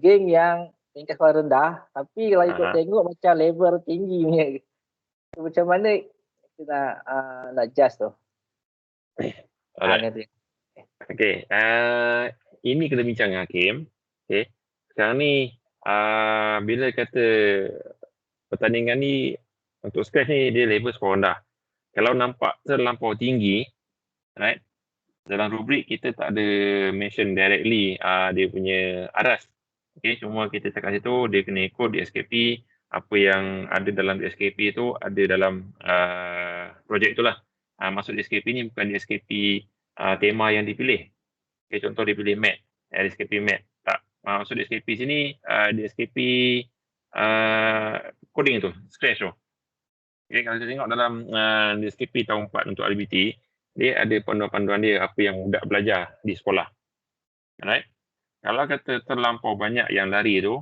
Game yang tingkat sekolah rendah tapi kalau ikut tengok macam level tinggi punya. So, macam mana kita nak judge tu? Okey, ini kena bincang dengan hakim. Okey. Sekarang ni bila kata pertandingan ni untuk Scratch ni dia level sekolah rendah. Kalau nampak terlampau tinggi, right? Dalam rubrik kita tak ada mention directly dia punya aras. Okey, cuma kita cakap situ dia kena ikut di SKP, apa yang ada dalam di SKP tu ada dalam projek itulah. Maksud di SKP ni bukan di SKP tema yang dipilih. Okay, contoh dia pilih mat, di SKP mat. Tak. Maksud di SKP sini, di SKP coding tu, Scratch tu. Okay, kalau kita tengok dalam di SKP tahun 4 untuk RBT, dia ada panduan-panduan dia apa yang budak belajar di sekolah. Alright? Kalau kata terlampau banyak yang lari tu,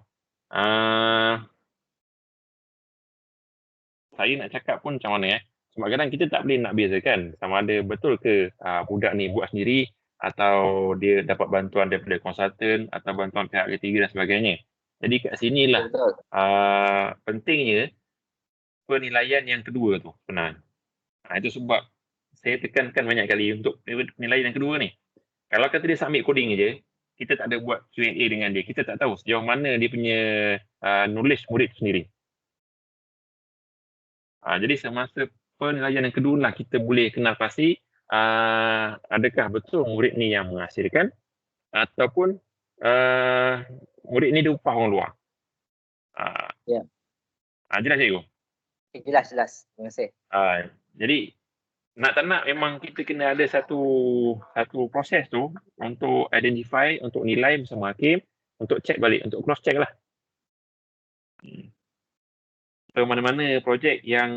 saya nak cakap pun macam mana sebab kadang kita tak boleh nak bezakan sama ada betul ke budak ni buat sendiri atau dia dapat bantuan daripada konsultan atau bantuan pihak ketiga dan sebagainya. Jadi kat sinilah pentingnya penilaian yang kedua tu sebenarnya. Itu sebab saya tekankan banyak kali untuk penilaian yang kedua ni. Kalau kata dia submit coding je, kita tak ada buat Q&A dengan dia. Kita tak tahu sejauh mana dia punya knowledge murid sendiri. Jadi semasa penilaian yang kedua lah kita boleh kenal pasti adakah betul murid ni yang menghasilkan ataupun murid ni dia upah orang luar. Jelas cikgu? Jelas. Terima kasih. Jadi nak tak nak memang kita kena ada satu proses tu untuk identify, untuk nilai bersama hakim, untuk check balik, untuk cross check lah. So, mana-mana projek yang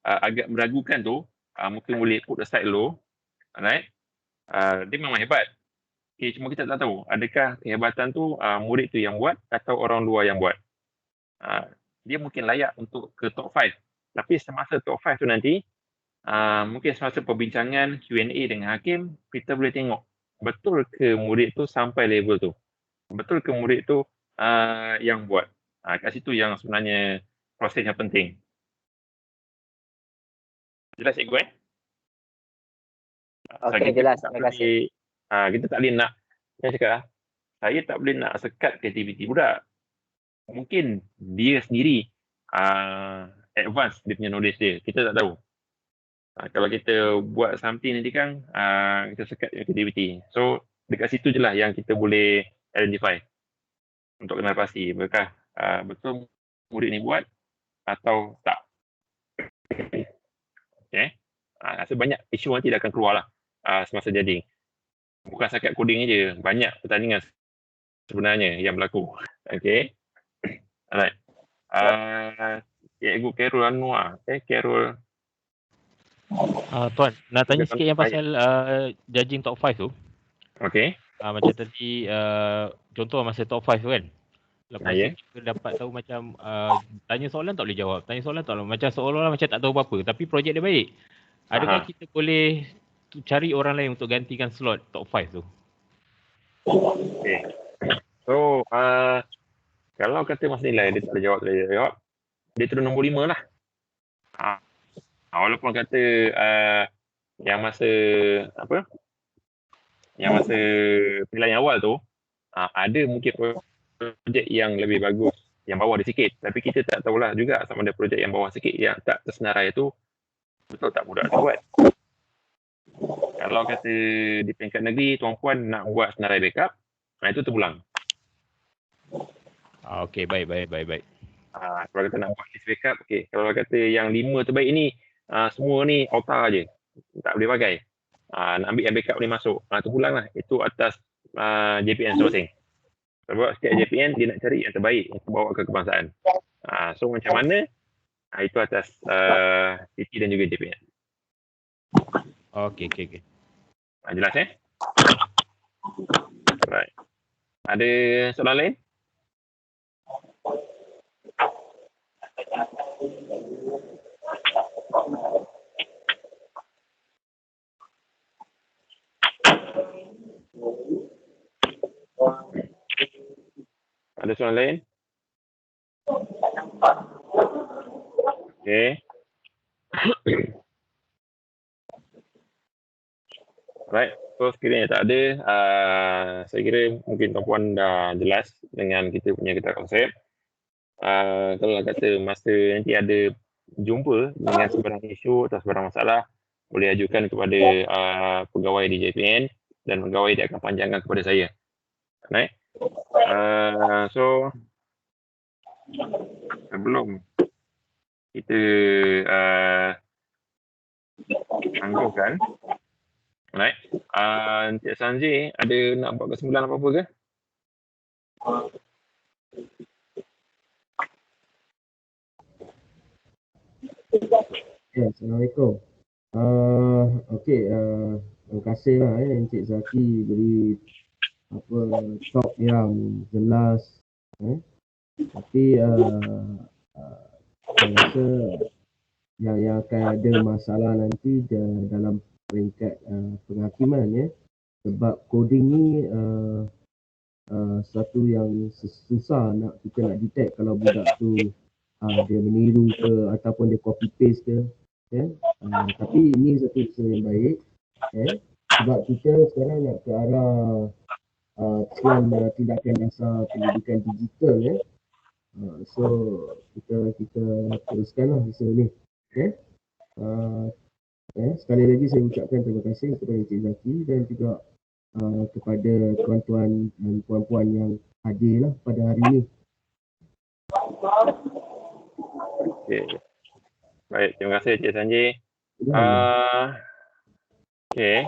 agak meragukan tu, mungkin boleh put aside dulu. Alright? Dia memang hebat. Okay, cuma kita tak tahu adakah kehebatan tu murid tu yang buat atau orang luar yang buat. Dia mungkin layak untuk ke top 5. Tapi semasa top 5 tu nanti, mungkin semasa perbincangan Q&A dengan hakim, kita boleh tengok betul ke murid tu sampai level tu. Betul ke murid tu yang buat. Kat situ yang sebenarnya proses yang penting. Jelas cikgu Okey, jelas. Terima kasih. Kita tak boleh nak, saya cakap saya tak boleh nak sekat kreativiti budak. Mungkin dia sendiri advance dia punya knowledge dia. Kita tak tahu. Kalau kita buat something nanti kan, kita sekat activity. So dekat situ je lah yang kita boleh identify untuk kenal pasti apakah betul murid ni buat atau tak. Okay. Rasa banyak isu nanti dah akan keluar lah semasa jadi. Bukan setakat coding je, banyak pertandingan sebenarnya yang berlaku. Okay. Alright. Cikgu Carol Anwar. Carol. Tuan, nak tanya sikit yang pasal judging top 5 tu. Okay. Macam tadi, contoh masa top 5 tu kan. Lepas tu kita dapat tahu macam tanya soalan tak boleh jawab. Tanya soalan tak boleh. Macam seolah-olah macam tak tahu apa-apa. Tapi projek dia baik. Adakah kita boleh cari orang lain untuk gantikan slot top 5 tu? Okay. So, kalau kata masa nilai dia tak boleh jawab, dia turun nombor 5 lah. Walaupun kata yang masa penilaian awal tu ada mungkin projek yang lebih bagus yang bawah dia sikit, tapi kita tak tahulah juga sama ada projek yang bawah sikit yang tak tersenarai tu betul tak budak tu buat. Kalau kata di peringkat negeri tuan-puan nak buat senarai backup, itu terpulang. Okey, baik. Kalau kata nak buat list backup, okey. Kalau kata yang 5 terbaik ni semua ni outer je, tak boleh pakai. Nak ambil yang backup ni masuk, terpulang lah. Itu atas JPN sourcing. Sebab setiap JPN dia nak cari yang terbaik untuk bawa ke kebangsaan. So macam mana? Itu atas TT dan juga JPN. Okey. Jelas Alright. Ada soalan lain? Ada soalan lain? Okay. Right. So sekiranya tak ada, saya kira mungkin tuan-puan dah jelas dengan kita punya konsep. Kalau kata masa nanti ada jumpa dengan sebarang isu atau sebarang masalah, boleh ajukan kepada pegawai di JPN dan pegawai dia akan panjangkan kepada saya. Right? So sebelum kita tangguhkan, right? Encik Sanji ada nak buat kesimpulan apa-apa ke? Assalamualaikum. Okey, terima kasih lah Encik Zaki beri talk yang jelas. Tapi saya rasa yang akan ada masalah nanti dalam peringkat penghakiman sebab coding ni satu yang susah kita nak detect kalau budak tu dia meniru ke ataupun dia copy paste ke. Tapi ini satu usaha yang baik sebab kita sekarang nak ke arah trend tindakan dasar pendidikan digital so kita teruskanlah usaha ni. Sekali lagi saya ucapkan terima kasih kepada Encik Zaki dan juga kepada tuan-tuan dan puan-puan yang hadir lah pada hari ini. Okay. Baik, terima kasih Encik Sanji. Okay.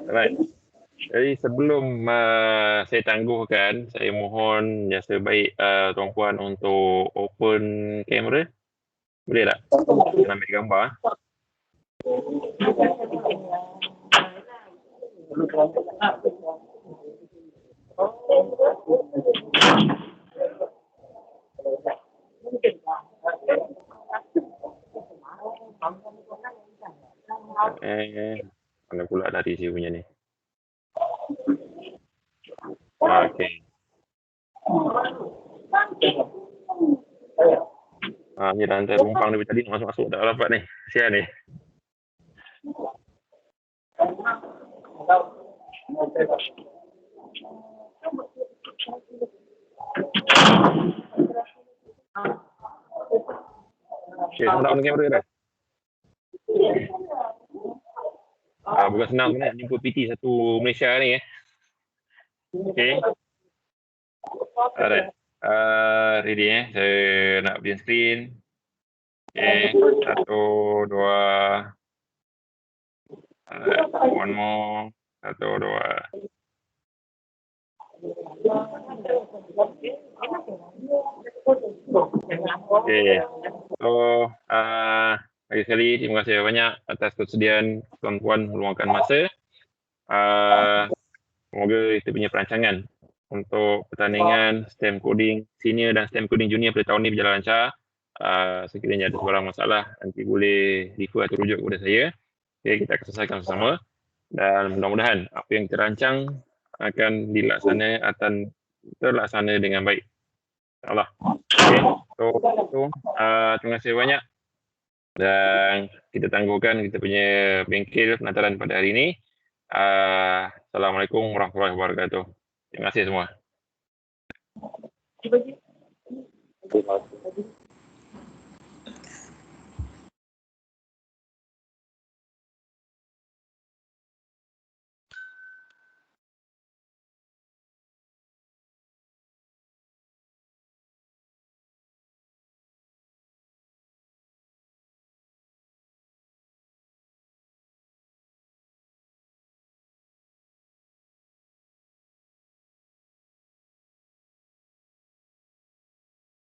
Alright. Jadi sebelum saya tangguhkan, saya mohon jasa baik tuan-puan untuk open kamera. Boleh tak? Kita ambil gambar. Mana pula dari si punya ni? Okay. Ni dah hantar rumpang dari tadi nak masuk-masuk tak dapat ni. Kesian ni. Okay, semua nak on kamera dah. Bukan senang sebenarnya nak jumpa PT satu Malaysia ni. Okay. Alright. Ready saya nak beri screen. Okay, 1, 2. Alright, one more. 1, 2. Okay. So, lagi sekali terima kasih banyak atas kesediaan tuan-puan meluangkan masa. Semoga kita punya perancangan untuk pertandingan STEM Coding Senior dan STEM Coding Junior pada tahun ini berjalan lancar. Sekiranya ada sebarang masalah, nanti boleh refer atau rujuk kepada saya. Okay, kita akan selesaikan bersama. Dan mudah-mudahan apa yang kita rancang akan terlaksana dengan baik. InsyaAllah. Okay. So, terima kasih banyak. Dan kita tangguhkan kita punya bengkel penataran pada hari ini. Assalamualaikum warahmatullahi wabarakatuh. Terima kasih semua.